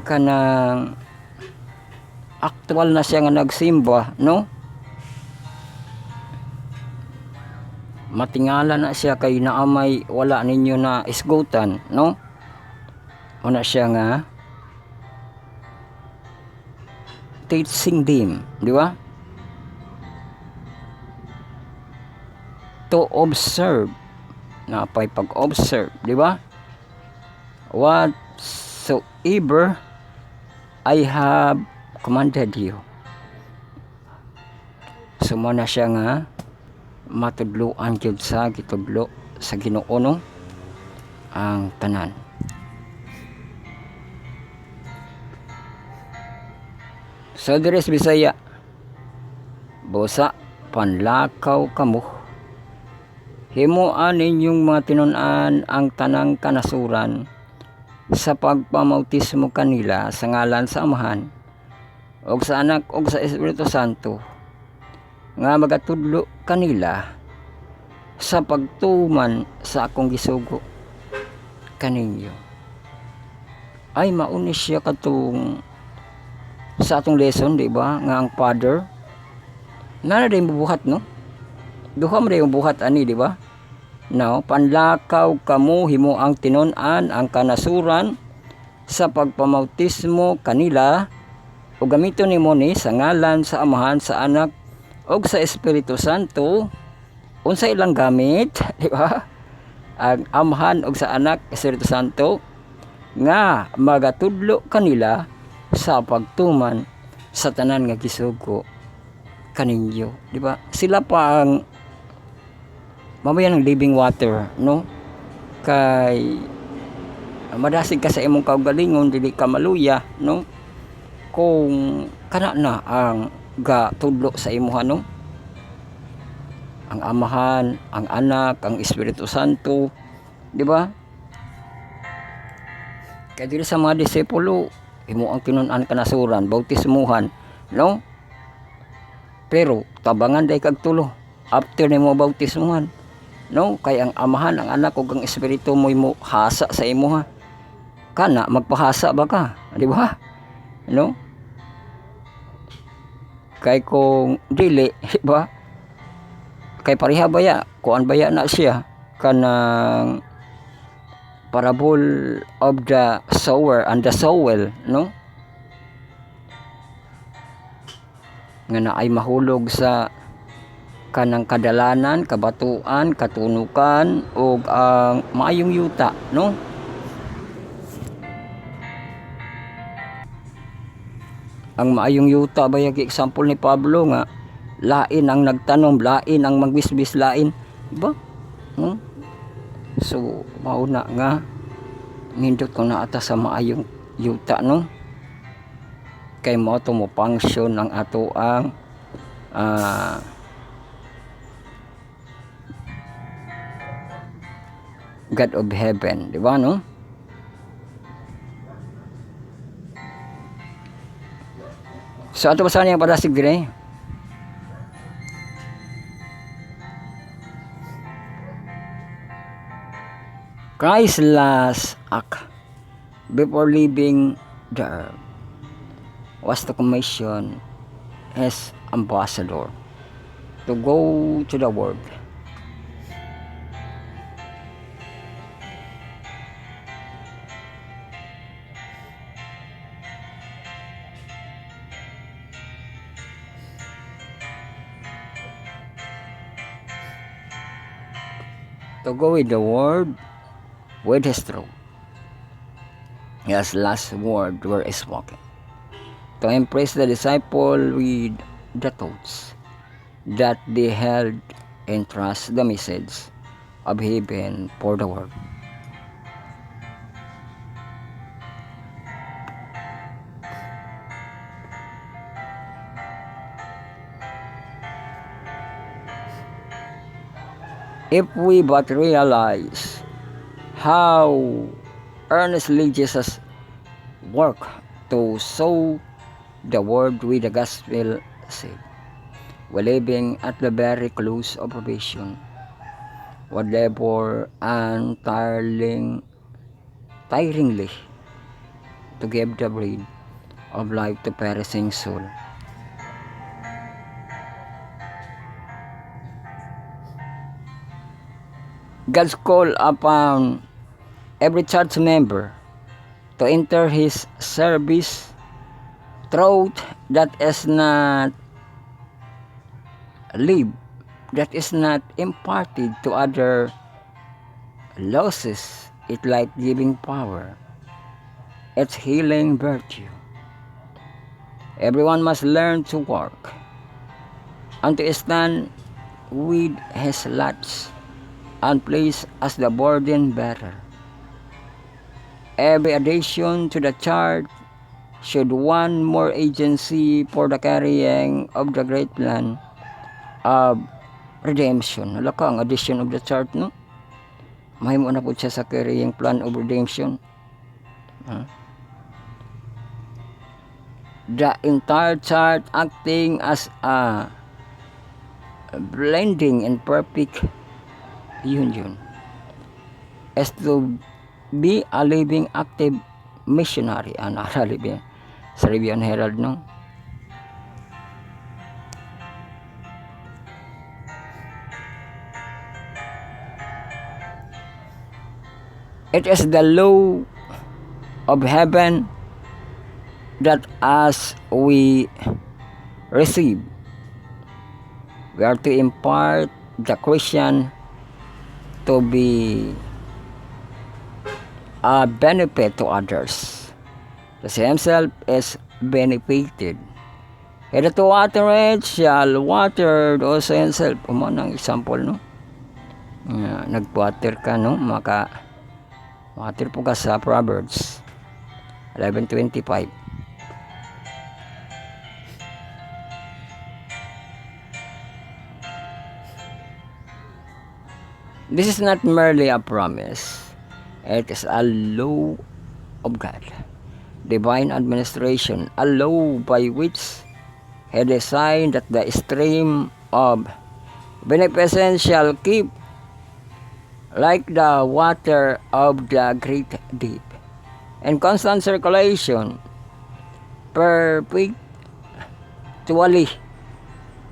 A: kanang actual na siya nga nagsimba, no? Matingala na siya kay naamay wala ninyo na isgutan, no? Una siya nga teaching them, di ba? To observe, na pag-observe, di ba? Whatsoever I have commanded you. Sumo na siya nga matudloan gyud sa gitudlo sa Ginoo, no? Ang tanan. So diri sa Bisaya, busa panlakaw kamo, himuan ninyong mga tinun-an ang tanang kanasuran sa pagpamautismo kanila sa ngalan sa Amahan ug sa Anak ug sa Espiritu Santo, nga magatudlo kanila sa pagtuman sa akong gisugo kaninyo. Ay mauni siya katong sa atong lesson, di ba? Nga ang Father na rin bubuhat, no? Duha mo rin bubuhat ani, di ba? No, panlakaw kamo himo ang tinun-an ang kanasuran sa pagpamautismo kanila ug gamiton nimo ni sa ngalan sa Amahan, sa Anak ug sa Espiritu Santo. Unsa ilang gamit, di ba? Ang Amahan ug sa Anak, Espiritu Santo, nga magatudlo kanila sa pagtuman sa tanan nga gisugo kaninyo, di ba? Sila pa ang mamaya ng living water, no? Kay madasig ka sa imong kaugalingon, dili ka maluya, no? Kung kana na ang gatudlo sa imuha, no? Ang Amahan, ang Anak, ang Espiritu Santo, di ba? Kaya dili sa mga disipulo, imo ang tinun-an kanasuran, bautismuhan, no? Pero tabangan day kag tulo after nimo bautismuhan, no? Kay ang Amahan, ang Anak ug ang Espiritu mo hasa sa imo, ha? Kana magpahasa ba ka, di ba? No? Kay kung dili, di ba? Kay pareha baya, kuan baya na siya kanang parable of the sower and the sower, no? Nga na ay mahulog sa kanang kadalanan, kabatuan, katunukan o ang maayong yuta, no? Ang maayong yuta ba yung example ni Pablo nga lain ang nagtanom, lain ang magbisbis, lain, diba? No? So mauna nga nindot ko na ata sa maayong yuta, no? Kay mo to mo function ang ato ang God of Heaven, di ba, no? So ato basahan niya padasig dire. Christ's last act before leaving the earth was to commission as ambassador. to go to the world. To go with the word with his truth. His last word were spoken. To impress the disciple with the thoughts that they held and trust the message of heaven for the world. If we but realize how earnestly Jesus worked to sow the word with the gospel seed, while living at the very close of probation, would labor tiringly to give the bread of life to perishing soul. God's call upon every church member to enter his service, truth that is not lived, that is not imparted to other, losses its life-giving power, its healing virtue. Everyone must learn to work and to stand with his lots and place as the burden bearer. Every addition to the church should one more agency for the carrying of the great plan of redemption. Wala ka ang addition of the church, no? Mahimo na po siya sa carrying plan of redemption. The entire church acting as a blending and perfect union as to be a living active missionary. Nakalibing sa Review and Herald, no? It is the law of heaven that as we receive, we are to impart the Christian to be a benefit to others. Kasi himself is benefited. He that watereth shall water also himself. Umanang example, no? Nag-water ka, no? Water po ka sa Proverbs 11:25. This is not merely a promise. It is a law of God. Divine administration, a law by which He designed that the stream of beneficence shall keep like the water of the great deep, in constant circulation, perpetually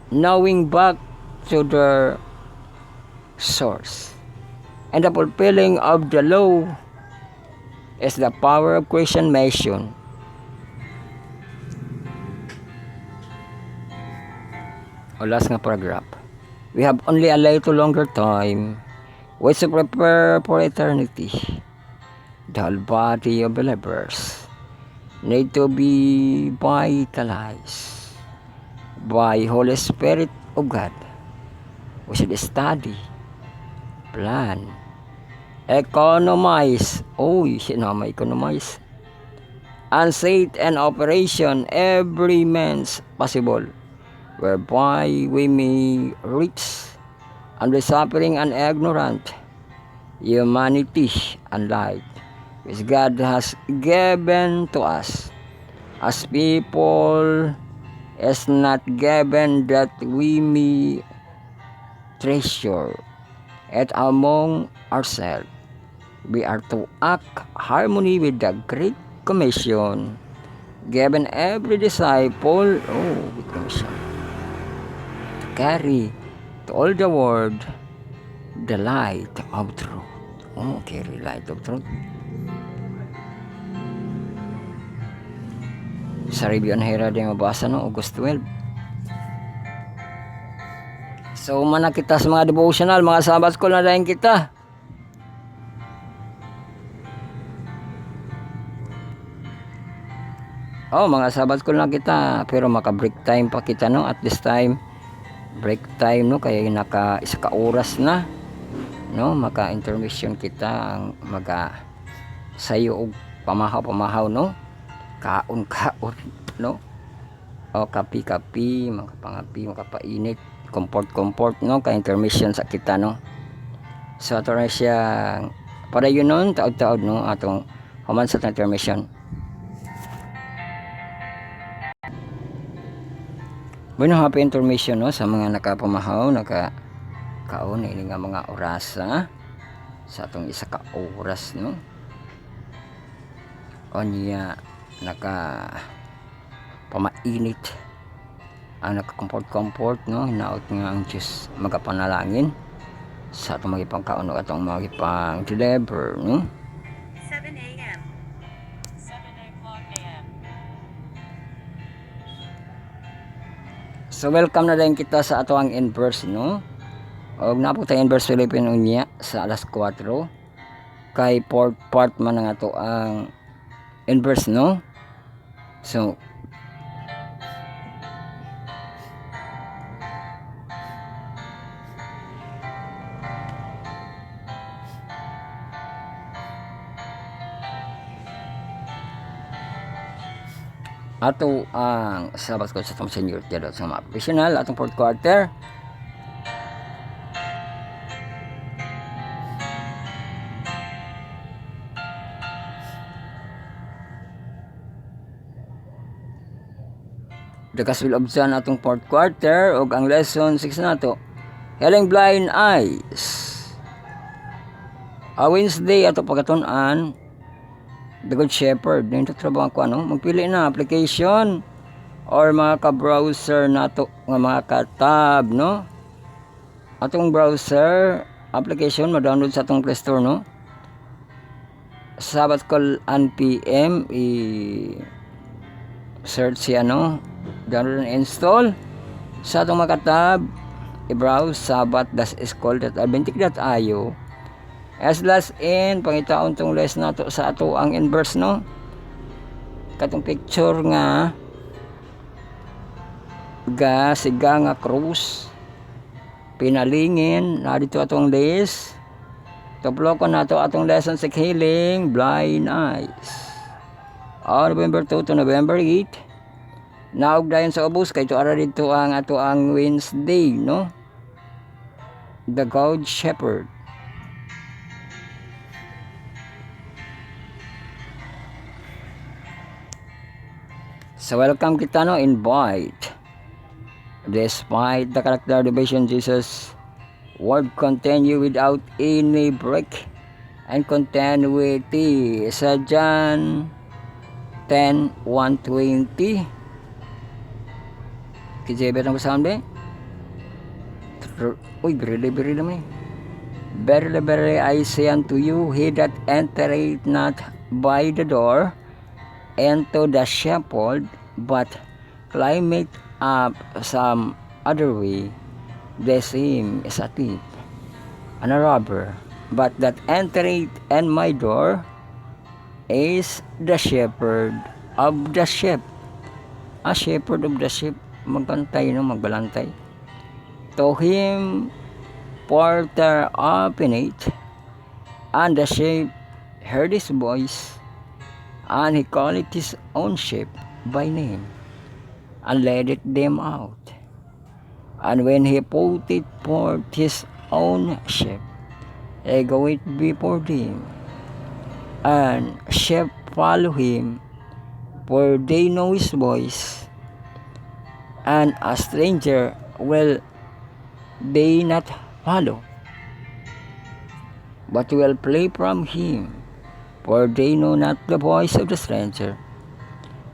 A: knowing back to the source. And the fulfilling of the law is the power of Christian mission. O last nga paragraph. We have only a little longer time which to prepare for eternity. The whole body of believers need to be vitalized by Holy Spirit of God. We should study, plan, economize, economize, and set in operation every means possible whereby we may reach and the suffering and ignorant humanity and light which God has given to us as people is not given that we may treasure it among ourselves. We are to act harmony with the Great Commission given every disciple with commission to carry all the world the light of truth. Okay, light of truth. Sa Review and Herald yung mabasa no, August 12. So mana kita sa mga devotional, mga Sabbath school na dahil kita. Oh, mga Sabbath school na kita, pero maka break time pa kita no, at this time break time no, kaya naka isa ka oras na no, maka intermission kita ang maga sayo og pamahaw no, kaon no, o kapi makapainit, comfort no, ka intermission sa kita no. So ato na siya para yun nun taod no, atong human sa intermission. Bueno, happy intermission no sa mga nakapamahaw, kaon ini nga mga orasa sa atong isa ka oras no. Onya naka pamainit ang naka-comfort no, hinaot nga ang Diyos magapanalangin sa atong magipangkaon no, atong magipang deliver no.
C: 7 a.m. 7:00 a.m.
A: So welcome na din kita sa ato ang inverse no. Og napo tayo inverse Philippine unya sa alas 4 kay fourth part man nga ato ang inverse no. So ato ang Sabbath school sa atong senior tiado sa mga professional atong fourth quarter. The Gospel of John atong fourth quarter og ang lesson 6 nato, Healing Blind Eyes. A Wednesday ato pagkatun-an The Good Shepherd. Nito trabaho ko ano, magpili na application or mga ka-browser nato nga mga ka-tab no. Atong browser application ma-download sa atong Play Store no. Sabbath Call NPM search siya no, download and install sa atong mga tab, i-browse sabbath-school.adventic.io as last in pangitaon tong les nato sa ato ang inverse no, katong picture nga siga nga cross pinalingin na dito atong les tuplo ko nato atong lesson sa Healing Blind Eyes. November 2 to November 8. Naog dayon sa ubos kay to ara dito ang ato ang Wednesday no, The Good Shepherd. So welcome kita no, invite. Despite the character division, Jesus word continue without any break and continuity sa John 10:120. Kijebe ang basahan be? Uy, very naman. Verily I say unto you, he that entereth not by the door into the sheepfold, but climbeth up some other way, the same is a thief and a robber. But that entereth in my door is the shepherd of the sheep. A shepherd of the sheep, magbantay no, magbalantay. To him porter openeth, and the sheep heard his voice, and he called his own sheep by name, and led them out. And when he putteth forth his own sheep, he goeth before them, and sheep follow him, for they know his voice, and a stranger will they not follow, but will flee from him, for they know not the voice of the stranger.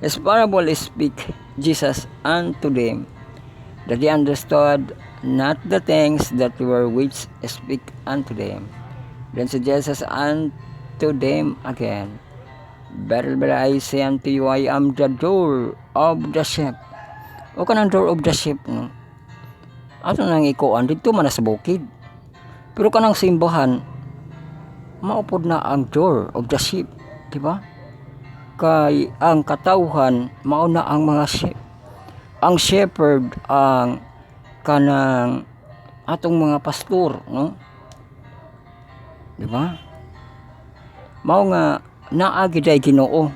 A: This parable speak Jesus unto them, that they understood not the things that were which speak unto them. Then said Jesus unto them again, Verily I say unto you, I am the door of the sheep. O kanang door of the sheep, no? Ato nang ikuan, dito man na sa bukid. Pero kanang simbahan, maupod na ang door of the sheep, di ba? Kay ang katawhan, mauna ang mga sheep. Ang shepherd, ang kanang atong mga pastor, no? Di ba? Mao nga naagi day Ginoo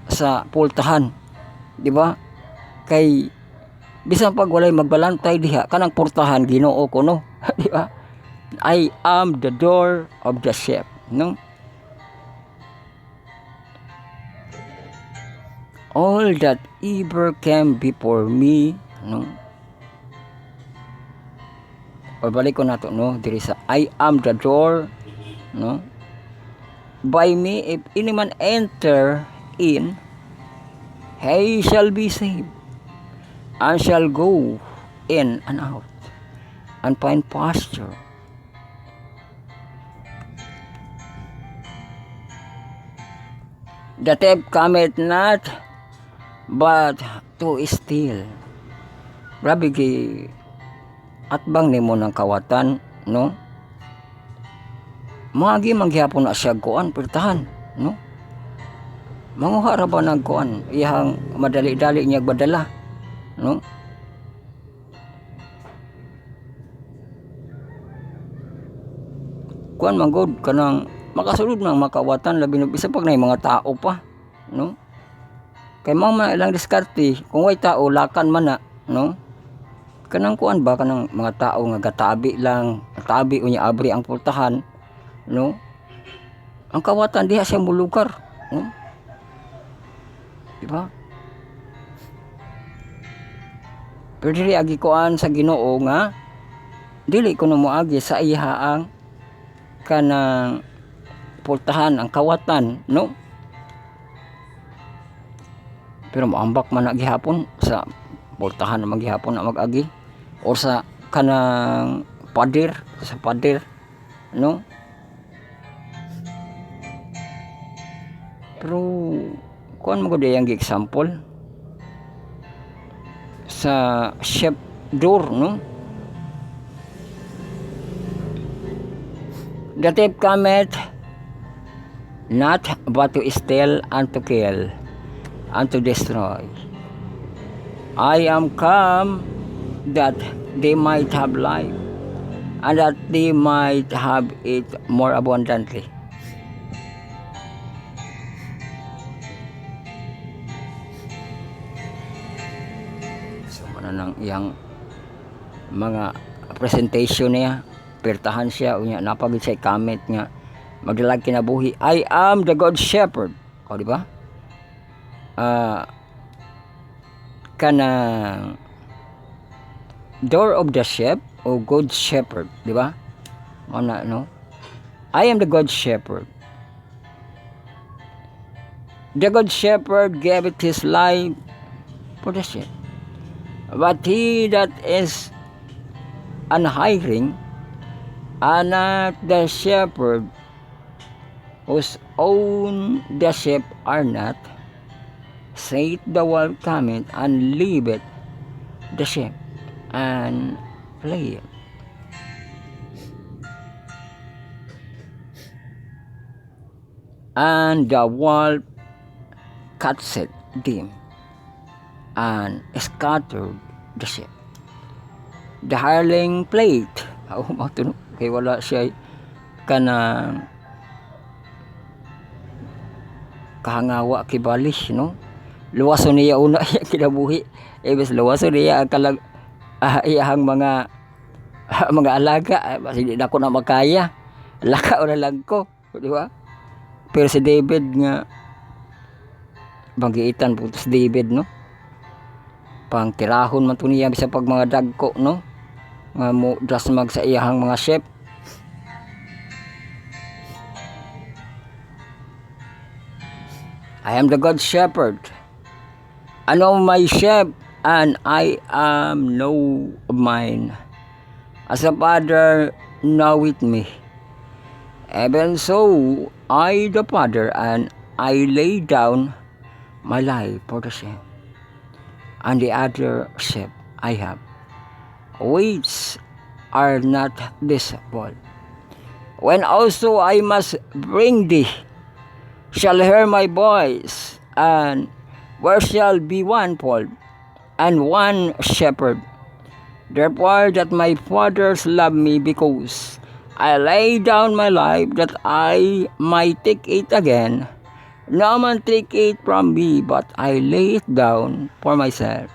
A: sa pultahan, di ba? Kay bisan pag walay magbalantay diha kanang pultahan Ginoo ko, no? Di ba? I am the door of the sheep, no? All that ever came before me, no? O balik ko nato, no? Diri sa I am the door, no? By me, if any man enter in, he shall be saved, and shall go in and out, and find pasture. The thief cometh not, but to steal. Grabe gi atbang nimo ng kawatan, no? Magi manghapon na siya kuan pertahan, no? Manguha ra ba ng kuan iyang madali-dali niya badala, no? Kuan manggod kanang makasulod ng makawatan labi na bisa pag na mga tao pa, no? Kay mao man ilang diskarte kung way tao lakan man na, no? Kanang kuan ba kanang mga tao nga gatabi lang, tabi unya abri ang pultahan, no? Ang kawatan diha siya mulugar, no? Di ba? Pero dili agi kuan sa Ginoo nga dili kuno moagi sa ihaang kanang pultahan ang kawatan, no? Pero maambak man na gihapon sa pultahan na maghihapon na mag-agi or sa kanang pader, sa pader, no? Pero kuan mo ko diyang example sa chef door, no? The thief cometh not but to steal and to kill and to destroy. I am come that they might have life, and that they might have it more abundantly. So mananang iyang mga presentation niya, pertahan siya, unya napagid siya comment nga magdalag kinabuhi, I am the good shepherd. O di ba? Kanang door of the sheep o good shepherd, di ba? Ano, no? I am the good shepherd. The good shepherd gave it his life for the sheep. But he that is an hiring, and not the shepherd, whose own the sheep are not, saith the wolf cometh and leaveth the sheep and fleeth. And the wolf catcheth them and scattered the sheep. The hireling played. Matunog kay wala siya kanang kahangawa kibalis, no? Luwason niya una iya kinabuhi. Ibes luwason niya ang iyahang mga mga alaga. Basi di na ko na makaya. Laka o na lang ko, di ba? Pero si David nga banggiitan po si David, no? Pang tirahon man to niya bisa pag mga dagko, no? Nga mo dasmag sa iyahang mga sheep. I am the good shepherd. I know my sheep, and I am know of mine, as a Father knoweth me. Even so, I the Father, and I lay down my life for the sheep. And the other sheep I have, which are not visible. When also I must bring thee, shall hear my voice, and where shall be one fold, and one shepherd. Therefore that my fathers love me, because I lay down my life that I might take it again. No man take it from me, but I lay it down for myself.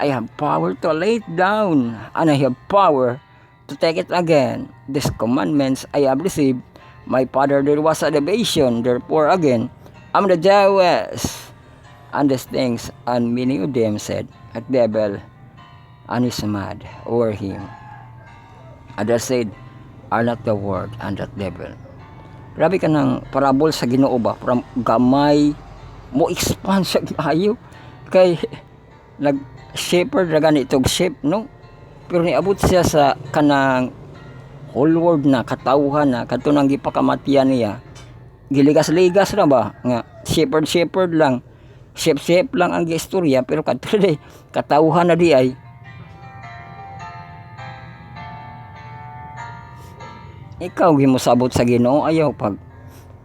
A: I have power to lay it down, and I have power to take it again. These commandments I have received my Father. There was a division, therefore again, I'm the Jews, and these things, and many of them said, a devil, and is mad over him. Others said, are not the word, and that devil. Grabe ka ng parabol sa Ginoo ba? From gamay mo expand sa ayo kay nag-shepherd ra gani itong sheep, no? Pero niabot siya sa kanang whole world na katawhan na kadto nang gipakamatian niya. Giligas-ligas ra ba nga shepherd lang. Sheep lang ang istorya, pero kadto day katawhan na di ay ikaw gimusabot sa Ginoo, ayaw pag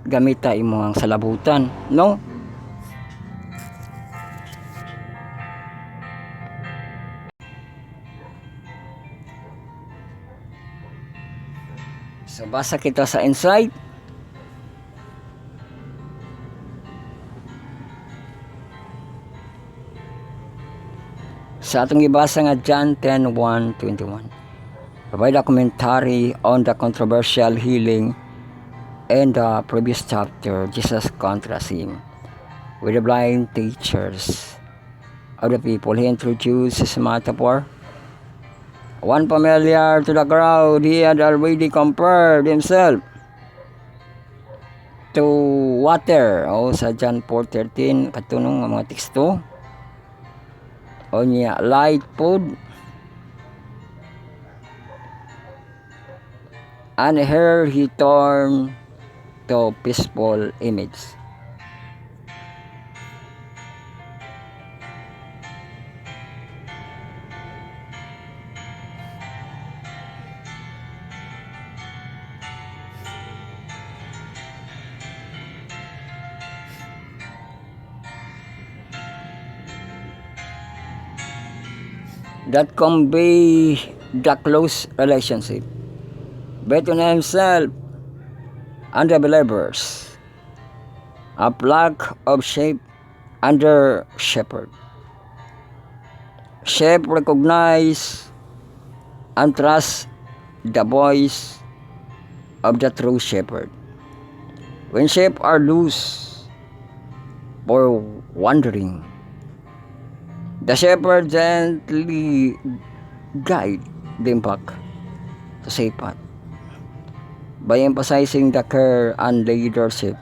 A: gamita imo ang salabutan, no? So basa kita sa insight. Sa atong ibasa nga John 10:1-21. Provide a commentary on the controversial healing in the previous chapter. Jesus contrasts him with the blind teachers of the people. He introduced his metaphor. One familiar to the crowd, he had already compared himself to water. Sa John 4:13, katunong ang mga teksto. Niya, light food. And here he turned to peaceful image. That convey the close relationship between himself and the believers, a flock of sheep under shepherd. Sheep recognize and trust the voice of the true shepherd. When sheep are loose or wandering, the shepherd gently guide them back to safe path by emphasizing the care and leadership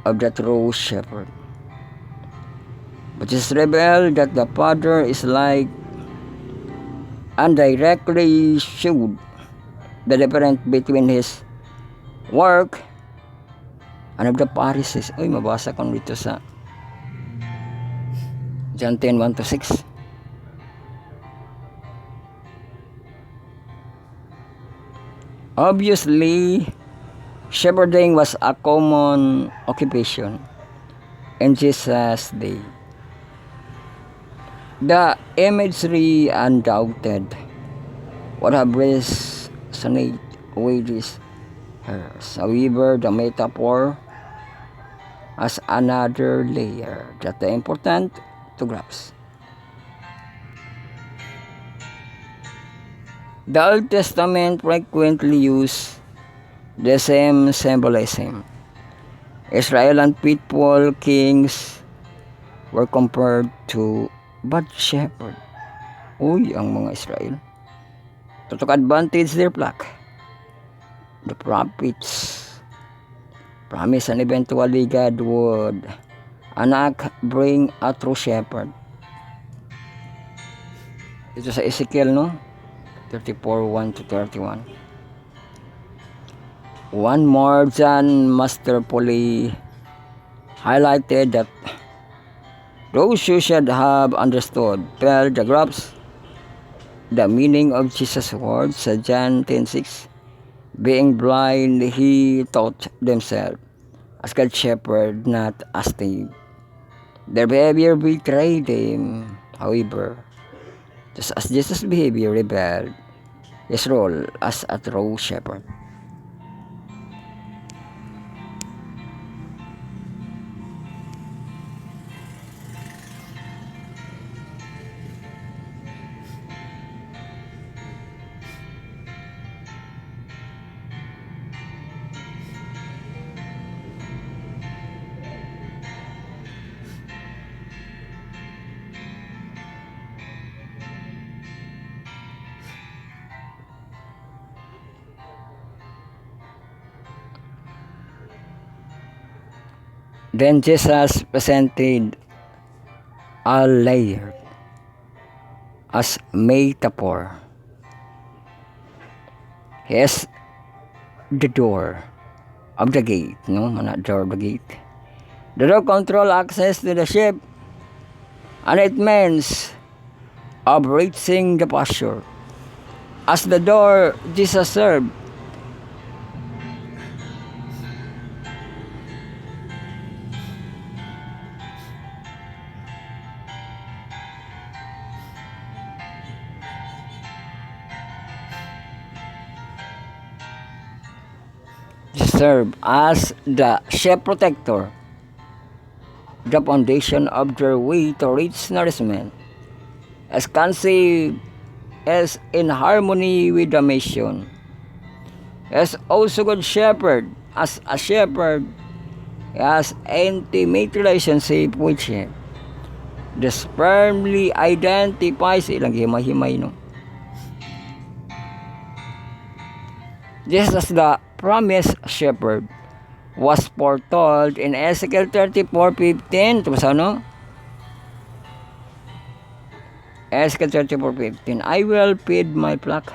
A: of the true shepherd. But it's revealed that the Father is like and directly showed the difference between his work and of the Pharisees. Mabasa ko dito sa John 10:1-6. Obviously, shepherding was a common occupation in Jesus' day. The imagery undoubted would have resonated with this hers. However, the metaphor has another layer that is important to grasp. The Old Testament frequently used the same symbolism. Israel and faithful kings were compared to bad shepherd. Ang mga Israel. To take advantage their flock. The prophets promise and eventually God would bring a true shepherd. Ito sa Ezekiel, no? 1 to 31. One more John masterfully highlighted that those who should have understood paragraphs the meaning of Jesus' words sa John 10:6. Being blind, he taught themselves as God's shepherd, not as they. Their behavior betrayed them, however, just as Jesus' behavior revealed his role as a true shepherd. Then Jesus presented a layer as metaphor. He is the door of the gate, no? Not door of the gate. The door control access to the sheep, and it means of reaching the pasture. As the door, Jesus served. Serve as the sheep protector, the foundation of their way to reach nourishment, as conceived as in harmony with the mission. As also good shepherd, as a shepherd, he has intimate relationship with sheep. This firmly identifies ilang himay-himay, no? Just as the promised shepherd was foretold in Ezekiel 34:15. Tapos ano? Ezekiel 34:15. I will feed my flock.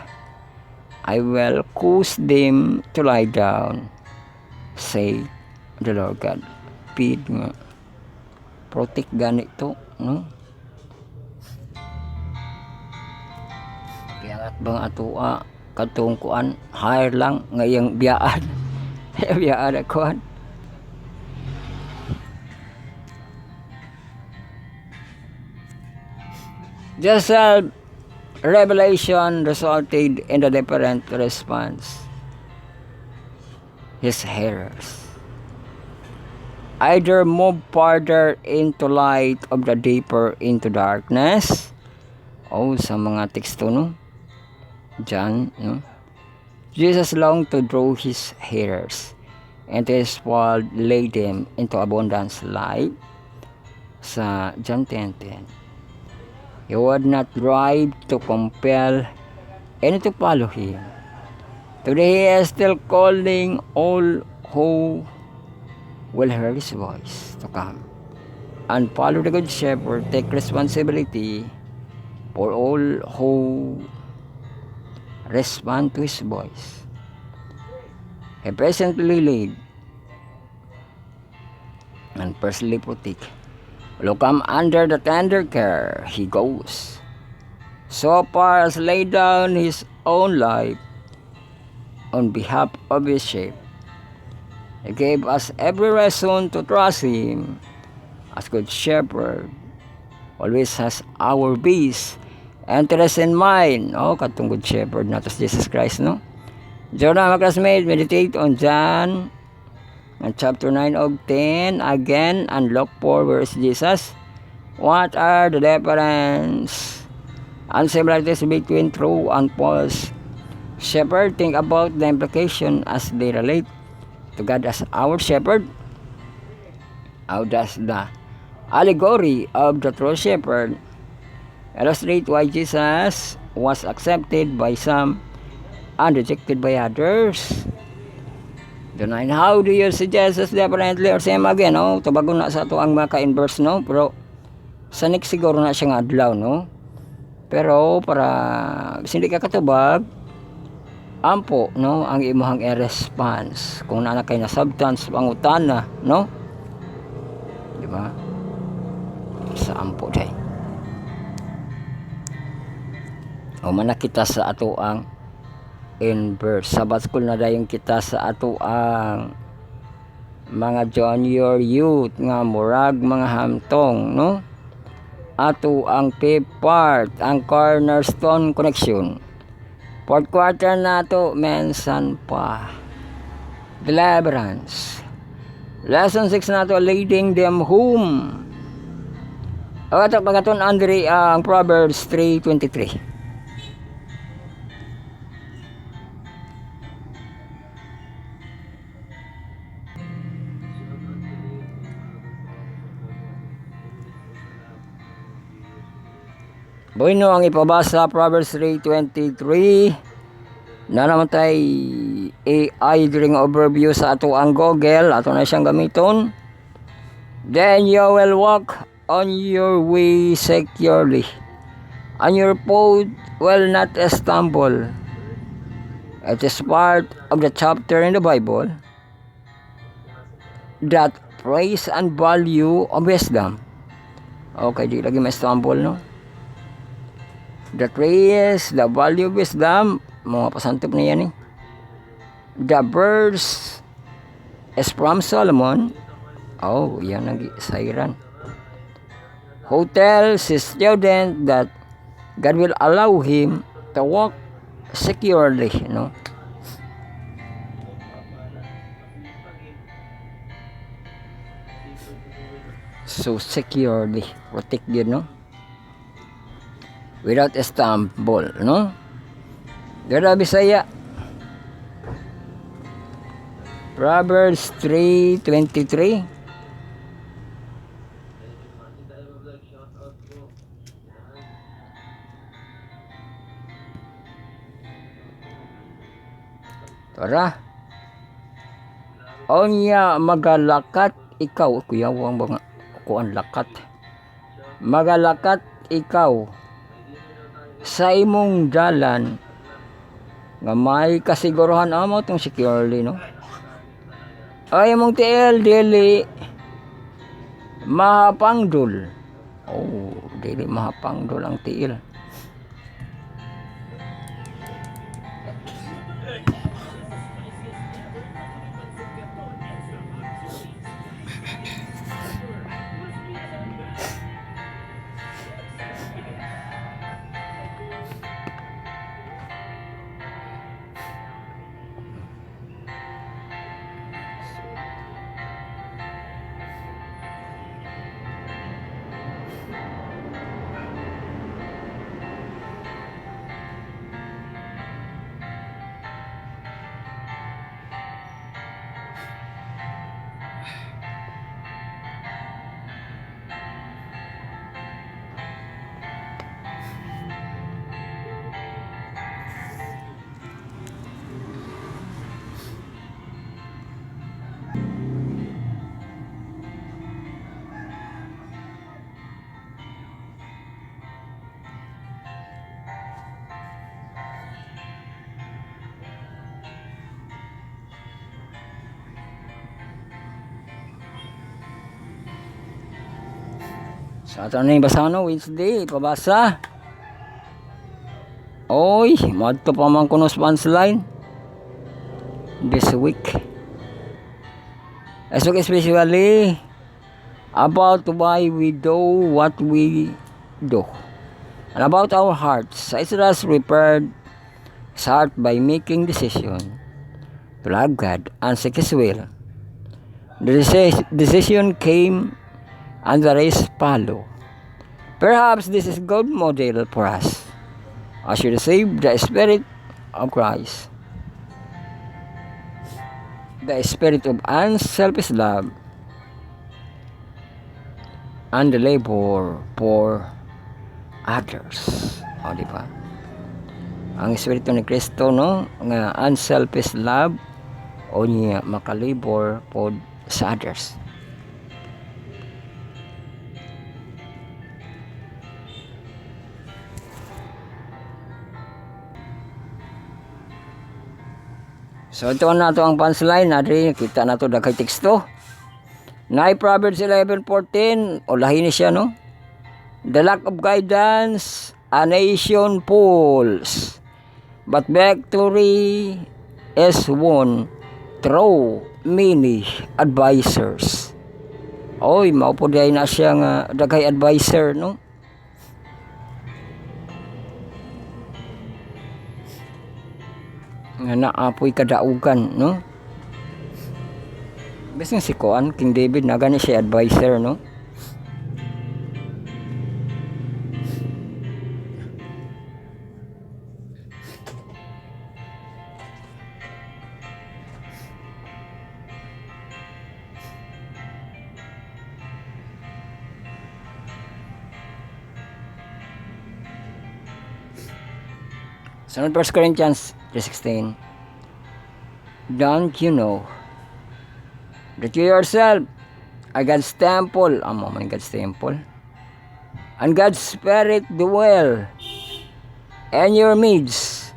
A: I will cause them to lie down, say the Lord God. Feed nga. Protect ganito, no? Kaya at bang atua katong kuan hire lang ngayang biyaan. Biyaan kuan. Just revelation resulted in the different response. His hearers either move farther into light of the deeper into darkness. Sa mga teksto, no? John, no? Jesus longed to draw his hearers and his fold lead them into abundance life. Sa John 10:10. He would not drive to compel any to follow him. Today he is still calling all who will hear his voice to come and follow the good shepherd. Take responsibility for all who respond to his voice. He presently lead and personally protect. Will come under the tender care he goes. So far as laid down his own life on behalf of his sheep. He gave us every reason to trust him as good shepherd. Always has our best interest in mind. Katong good shepherd na to Jesus Christ, no? Jordan, mga classmates, meditate on John chapter 9 of 10 again and look for where is Jesus. What are the difference and similarities between true and false shepherd? Think about the implication as they relate to God as our shepherd. How does the allegory of the true shepherd illustrate why Jesus was accepted by some and rejected by others? The 9, how do you see Jesus differently or same again? Tubago na sa ito ang maka-inverse, no? Pero sa next siguro na siya nga adlaw, no? Pero para hindi ka katubag, ampo no ang imong response kung naa kay na substance pangutana, no? Di ba? Sa ampo day. O man kita sa ato ang inverse. Sabat school na dayon kita sa ato ang mga junior youth nga murag mga hamtong, no? Ato ang fifth part, ang cornerstone connection. Fourth quarter na to, mensan pa. Deliverance. Lesson 6 na to, leading them home. O ito, pagkaton Andre, ang Proverbs 3:23. Bueno, ang ipabasa Proverbs 3:23 na naman tay AI during overview sa ato ang Google, ato na siyang gamiton. Then you will walk on your way securely, and your foot will not stumble. It is part of the chapter in the Bible that praise and value of wisdom. Okay, di lagi may stumble, no? The praise, the value of wisdom, mga pasantop na yan eh. The verse is from Solomon. Oh, yan ang sayran. Who tells his student that God will allow him to walk securely, no? So securely, protect yun, no? Without a stumble, no? Dara Bisaya. Proverbs 3:23. Tara. Onya magalakat ikaw, kuya wang mga kuan lakat. Magalakat ikaw sa imong dalan nga may kasiguruhan amo tong securely, no? Ay imong tiil dili mahapangdol. Oh, dili mahapangdol ang tiil. Sa ato na yung basano, Wednesday, pabasa. Oy, madto pa man kuno punchline this week. Especially about why we do what we do. And about our hearts. Israel's prepared his heart by making decision to love God and seek His will. The decision came and the rest follow. Perhaps this is good model for us as we receive the Spirit of Christ, the Spirit of unselfish love and the labor for others. O, di ba? Ang Espiritu ni Kristo, no, nga unselfish love o niya makalabor po sa others. So ito na to ang punchline. Nari, kita na to daghay teksto. Nay Proverbs 11:14. O lahi ni siya, no? The lack of guidance, a nation falls. But victory is won through many advisors. Oy, maupo diay na siya nga daghay advisor, no? Nga naapoy kadaugan, no? Bes nga si Koan, King David, na gani siya advisor, no? Sunod 1 Corinthians 3:16. Don't you know that you yourself are God's temple? Amo man God's temple. And God's Spirit dwell in your midst.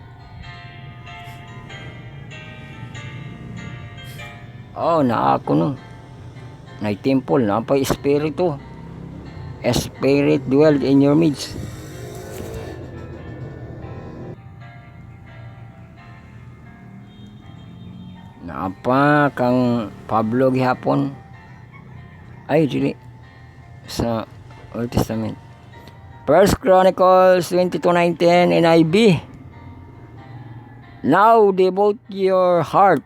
A: Oh, na ako no. Na temple, na pa espiritu. A spirit dwell in your midst. Naapa kang Pablo gihapon ay dili sa Old Testament. 1 Chronicles 22:19 NIV. Now devote your heart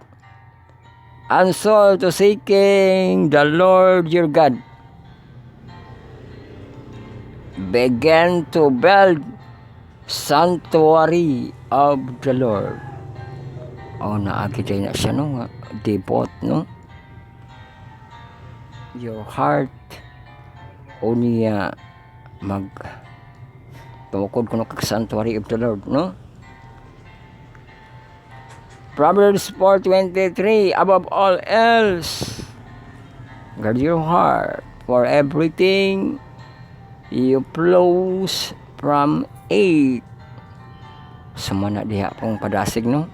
A: and soul to seeking the Lord your God. Begin to build sanctuary of the Lord. Oh, naagitay na siya, no? Devote, no? Your heart. O niya tungkod ko no kag sanctuary of the Lord, no? Proverbs 4:23. Above all else, guard your heart, for everything you flows from it. Sumana diha pong padasig, no?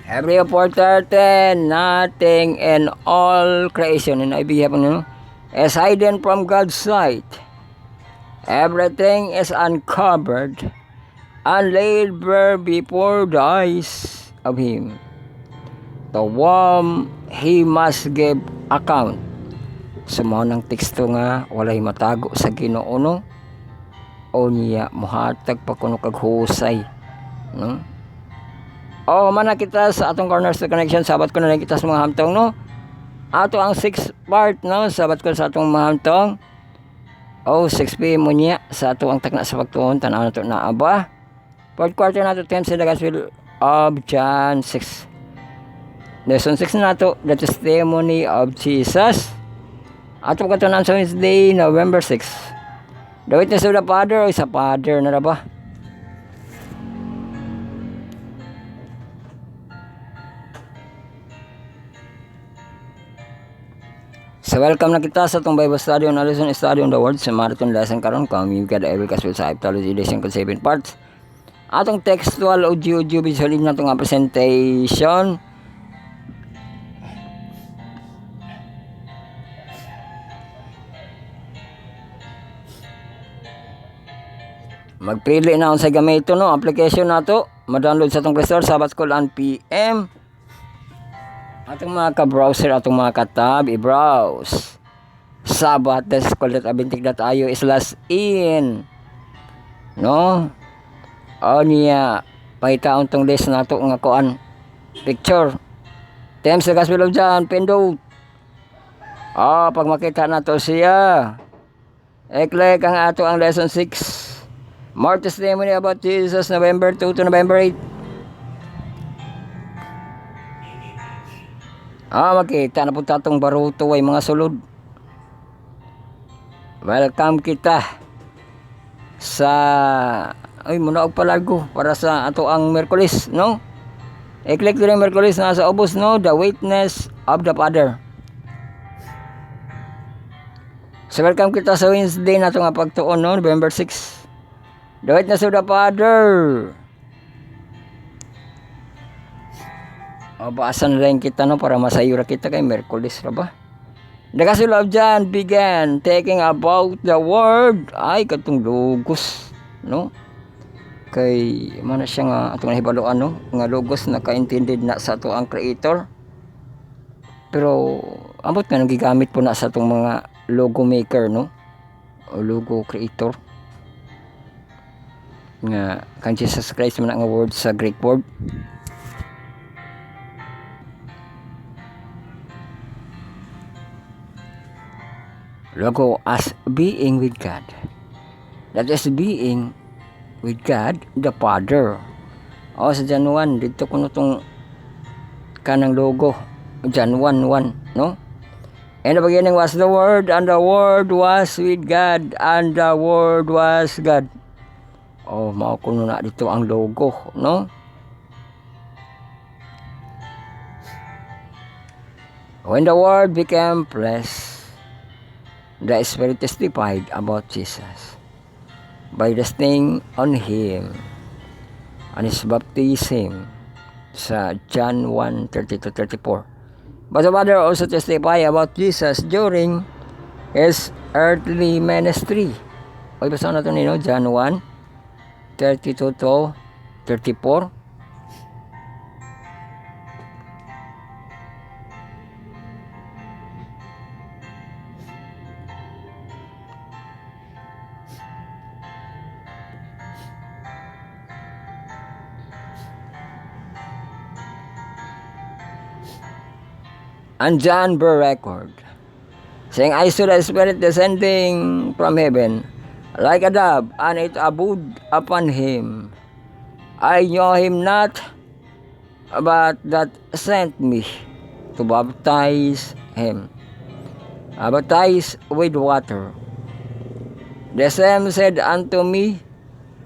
A: Every opportunity, nothing in all creation, and I behave, no, is hidden from God's sight. Everything is uncovered and laid bare before the eyes of Him, to whom He must give account. Sumo ng teksto nga walay matago sa Ginoo, no? O niya mohatag pa kuno kag husay, no? O man kita sa atong Cornerstone Connection, sabat ko na lang kita sa mga hamtong, no? Ato ang 6th part, no? Sabat ko sa atong mga hamtong. O 6 PM mo niya sa ato ang takna sa pagtuon, tanaw na ito na aba. 4th quarter na ito, 10 sa the Gospel of John 6. Lesson 6 na ito, the testimony of Jesus. Ato katunan sa Wednesday, November 6. The witness of the Father, o isa Father na ba? So welcome na kita sa itong Bible Study on Alison Study on the Word sa marathon lesson karon kami kada every Gospel sa Apology Edition ko 7 parts. Atong textual audio visual na itong presentation. Magpili na sa gamit ito, no? Application na ito. Ma-download sa itong Play Store, Sabbath School and PM. Atong mga ka-browser, atong mga ka-tab, i-browse sabbath.school.abintig.io/in, no? O niya pahitaon tong list na ito nga kuan picture Thames the Gospel of John pindot. Pag makita na to siya, i-click ang ato ang lesson 6, more testimony about Jesus, November 2 to November 8. Makita na po tatong baruto ay mga sulod. Welcome kita sa muna og palargo para sa ato ang Merkulis, no? I-click din ang Merkulis na sa ubos, no? The witness of the Father. So welcome kita sa Wednesday na ito nga pagtuon, no? November 6. Do it na sa the Father. O, baasan rin kita no para masayura kita kay Merkulis ra ba? Nakasulab dyan, began taking about the word. Ay, katong logos, no? Kay, mana siya nga, atong nahibaluan, no? Nga logos na kaintindid na sa to ang creator. Pero, ambot nga nagigamit po na sa itong mga logo maker, no? O logo creator. Nga, kan Jesus Christ man nga word sa Greek word. Logo as being with God. That is being with God, the Father. O sa John 1, dito kuno tong kanang logo. John 1:1, no? In the beginning was the Word, and the Word was with God, and the Word was God. O, mao kuno na dito ang logo, no? When the Word became flesh, the Spirit testified about Jesus by the sting on Him and His baptism sa John 1:30-34. But the Father also testified about Jesus during His earthly ministry. O basa na ito nino, John 1:32-34. And John bore record, saying, I saw the Spirit descending from heaven, like a dove, and it abode upon him. I knew him not, but that sent me to baptize him. I baptize with water. The same said unto me,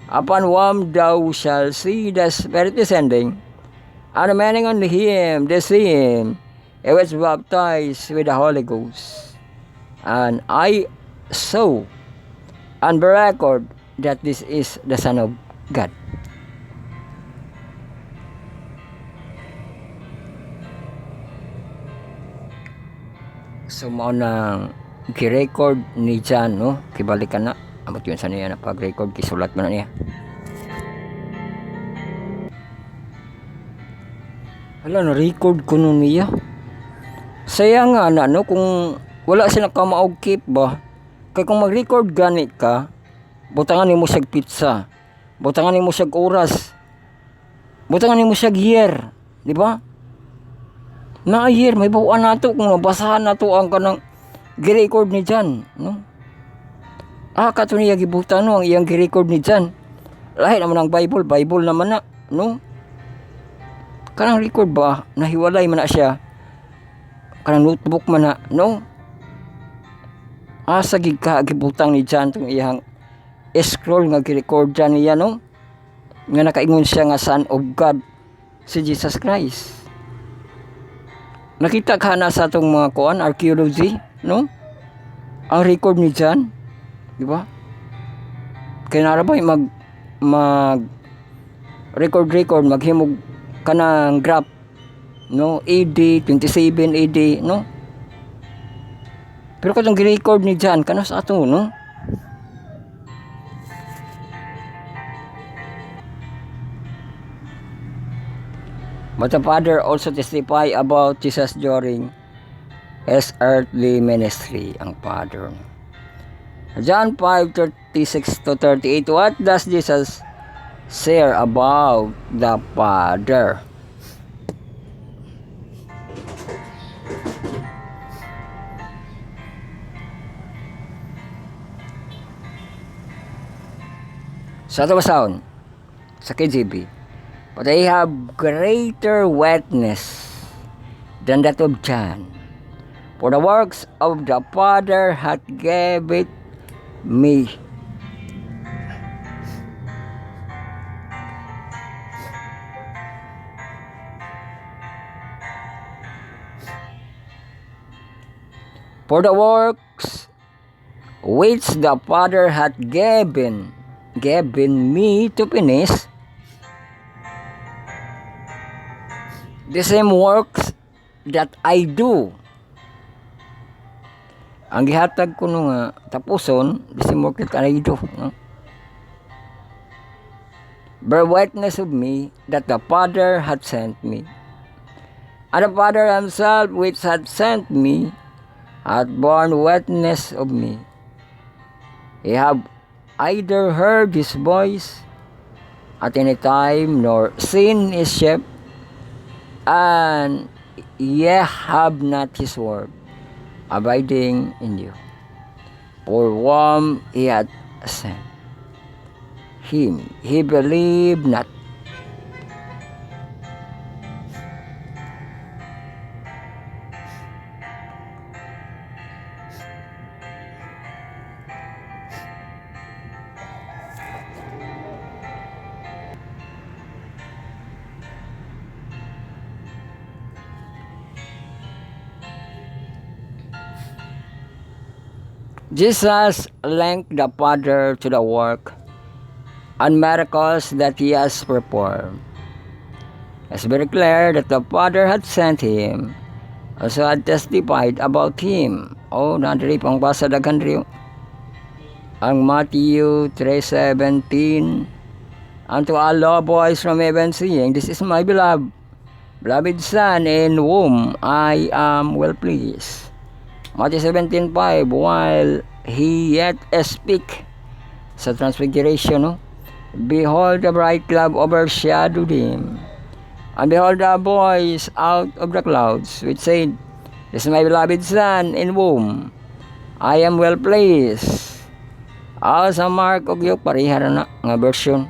A: Upon whom thou shalt see the Spirit descending, and remaining on him, the same, he was baptized with the Holy Ghost. And I saw and bear record that this is the Son of God. So, mao nang gi-record ni John, no? Kibalikan na. Amot yun sa niya na pag-record, kisulat mo na niya. Hala, na-record ko nun niya. Saya nga na, no? Kung wala sila ka maog-keep ba? Kaya kung mag-record ganit ka, butangan mo siyag pizza. Butangan mo siyag oras. Butangan mo siyag year. Di ba? Na year, may bawaan na to. Kung nabasahan na to ang kanang gi-record ni John, no? Kato niya gibutan, no? Ang iyang gi-record ni John. Lahat naman ang Bible. Bible naman na, no? Kanang record ba? Nahiwalay man na siya. Kanang notebook man na, no? Asa gibutang ni John tong iyang scroll nga gi-record dyan niya, no? Nga nakaingon siya nga Son of God, si Jesus Christ. Nakita ka na sa itong mga kuan, archaeology, no? Ang record ni John, di ba? Kaya narabay mag record, maghimog ka ng graph, no? AD, 27 AD, no? Pero katong gi-record ni John, kano sa ato, no? But the Father also testify about Jesus during His earthly ministry, ang Father. John 5:36-38, what does Jesus say about the Father? Sa ito basahon, sa KJV, but I have greater witness than that of John, for the works of the Father hath given me. For the works which the Father hath given given me to finish the same works that I do. Ang gihatag ko no nga tapuson, the same work that I do. No? Bear witness of me that the Father had sent me. And the Father himself which had sent me hath borne witness of me. Ye have either heard his voice at any time, nor seen his shape, and ye have not his word abiding in you. For whom he had sent, him he believed not. Jesus linked the Father to the work and miracles that he has performed. It's very clear that the Father had sent him, also had testified about him. Nandiri pang basa daghan riyo. Ang Matthew 3:17, unto all the boys from heaven saying, this is my beloved Son, in whom I am well pleased. Matthew 17:5, while he yet speak sa transfiguration, no? Behold, the bright cloud overshadowed him. And behold, a voice out of the clouds, which said, this is my beloved Son, in whom I am well pleased. Sa Mark og yung parihara na nga version.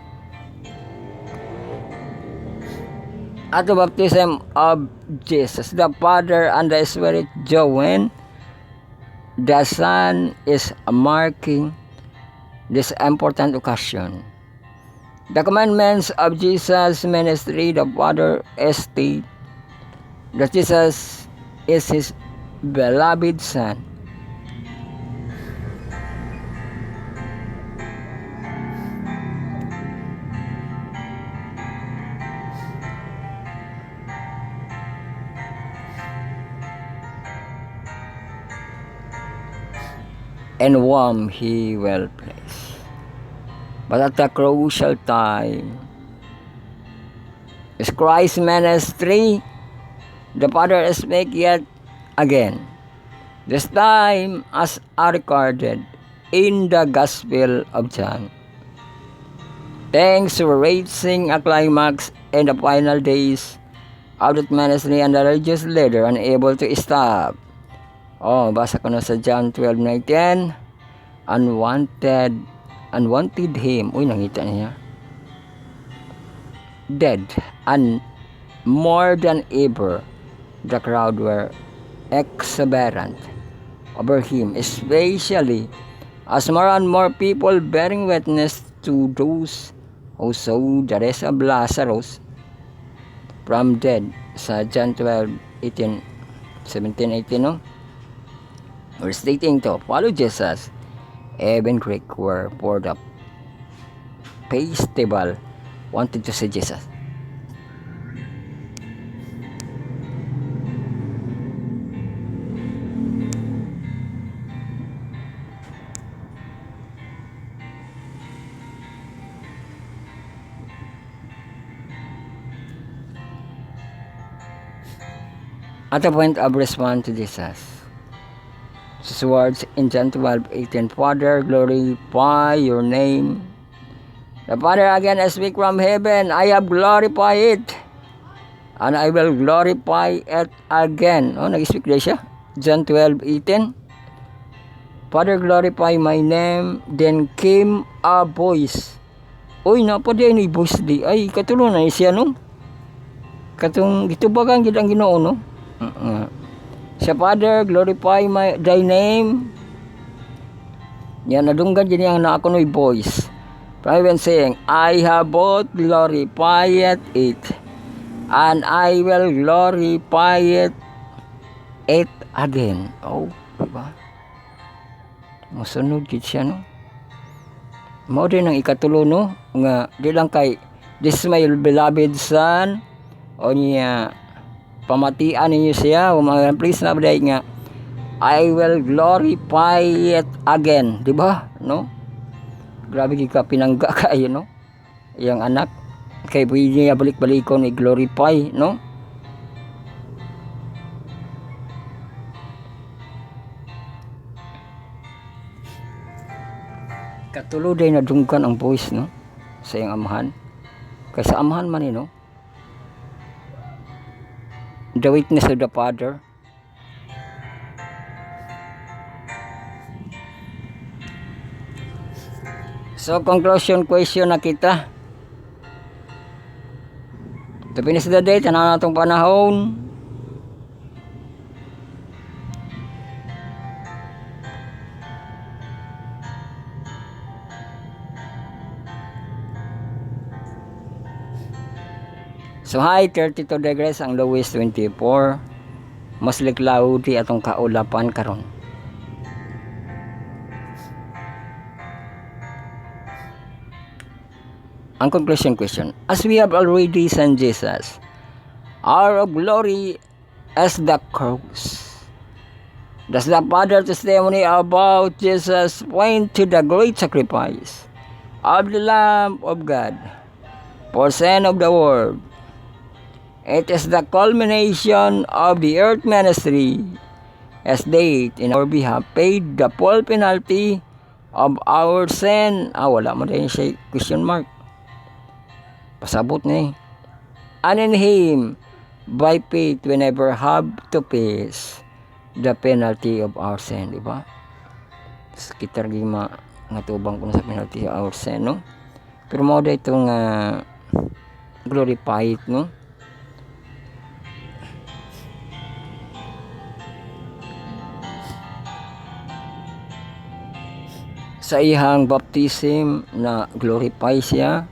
A: At the baptism of Jesus, the Father and the Spirit join. The Son is marking this important occasion. The commandments of Jesus' ministry, the Father state that Jesus is his beloved Son. And whom he will place. But at the crucial time, is Christ's ministry, the Father speak yet again. This time as recorded in the Gospel of John. Things were reaching a climax in the final days of that ministry, and the religious leader unable to stop. Basa ko na sa John 12:19. Unwanted him. Nangita niya. Dead. And more than ever, the crowd were exuberant over him, especially as more and more people bearing witness to those who saw the rest of Lazarus from dead. Sa John 12:18, 17-18, no? We're stating to follow Jesus, even Greek were for the festival wanted to see Jesus. At the point of response to Jesus, his words in John 12:18, Father, glorify your name. The Father again speak from heaven, I have glorified it, and I will glorify it again. Nag-speak na siya. John 12:18. Father, glorify my name. Then came a voice. Napa din ni voice di. Ay, katulong na siya, no? Katong gitubagan gid ang Ginoo, no? Sa Father, glorify thy name. Yan, nadunggan din yung na ako no'y voice. Private saying, I have both glorified it, and I will glorify it again. Diba? Masunod gid siya, no? Mao din ang ikatulo no nga di lang kay this is my beloved son o niya pamatian ninyo siya o mga please na baday nga I will glorify it again, di ba? No? Grabe ka pinangga kayo no. Yang anak kay pwede niya balik-balikon i-glorify, no? Katulo day na dunggan ang voice no sa iyang amahan. Kaysa amahan man no. The witness of the Father. So conclusion question na kita. To finish the day, tanaw na itong panahon. So high 32 degrees, ang lowest 24. Mostly cloudy atong kaulapan karon. Ang conclusion question, as we have already seen Jesus, our glory as the cross. Does the Father testimony about Jesus point to the great sacrifice of the Lamb of God for sin of the world? It is the culmination of the earth ministry as they in our behalf paid the full penalty of our sin. Wala mo rin siya question mark. Pasabot na eh. And in Him, by faith, we never have to face the penalty of our sin. Diba? Kita rin nga tubang ko na sa penalty of our sin, no? Pero mo da itong glorified, no? Sa ihang baptism na glorify siya,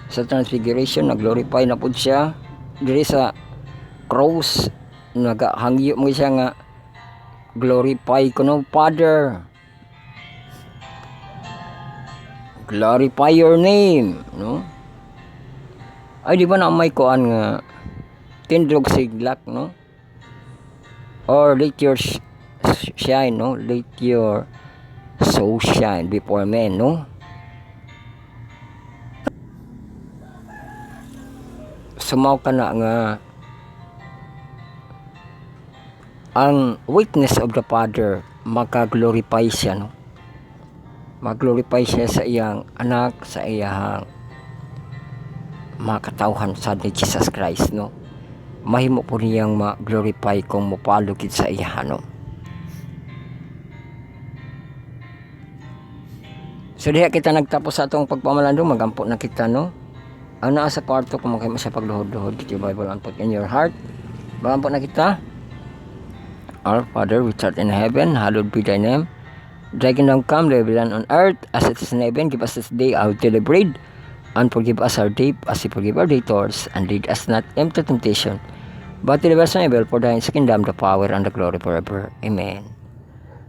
A: sa transfiguration na glorify na po siya, diri sa cross nagahangyo mo siya nga glorify ko no Father, glorify your name, no? Ay di ba na may kuan nga tindrog siglak, no? Or let your shine, no? Let your so shine before men, no? Sumaw ka na nga ang witness of the Father maka-glorify siya, no? Mag-glorify siya sa iyang anak, sa iyang makatauhan sa ni Jesus Christ, no? Mahimo po niyang ma-glorify kung mupalugid sa iya, no? So diha kita nagtapos sa atong pagpamalandong, magampo na kita, no? Ang naa sa kwarto, kung makaya mo siya pagluhod-luhod, get your Bible and put in your heart. Magampo na kita. Our Father which art in heaven, hallowed be thy name. Thy kingdom come, thy will be done on earth as it is in heaven. Give us this day our daily bread, and forgive us our debt as we forgive our debtors, and lead us not into temptation, but deliver us from evil. For thine is the kingdom, the power, and the glory forever. Amen.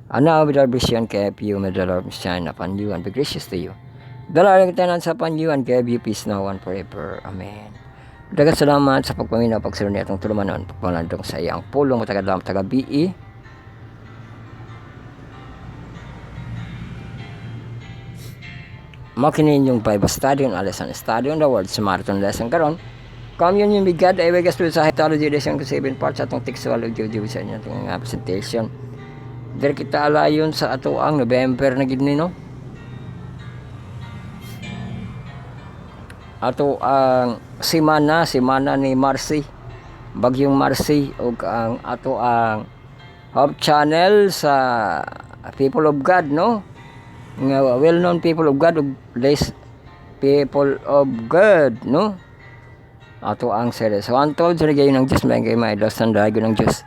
A: And now with our vision, keep you, may the Lord shine upon you and be gracious to you. The Lord lieutenant upon you and give you peace now and forever. Amen. Dagat salamat sa pagpaminaw, pagsunod niya itong tulumanon, pagpalandong sa iyang pulong, matagadalam, taga-BE. Makinin yung Bible study on lesson study on the word sa marathon lesson karon. Communion with God, ay wegas sa Theology lesson ko 7 parts atong textual audio sa inyo itong presentation. Dari kita alayon sa ato ang November na gid ni, no? Ato ang semana ni Marcy, bagyong Marcy, ug ang ato ang Hope Channel sa People of God, no? Nga well-known people of God ug less people of God, no? Ato ang series 1 sa gayon ng Diyos, may dasan dayon ng Diyos.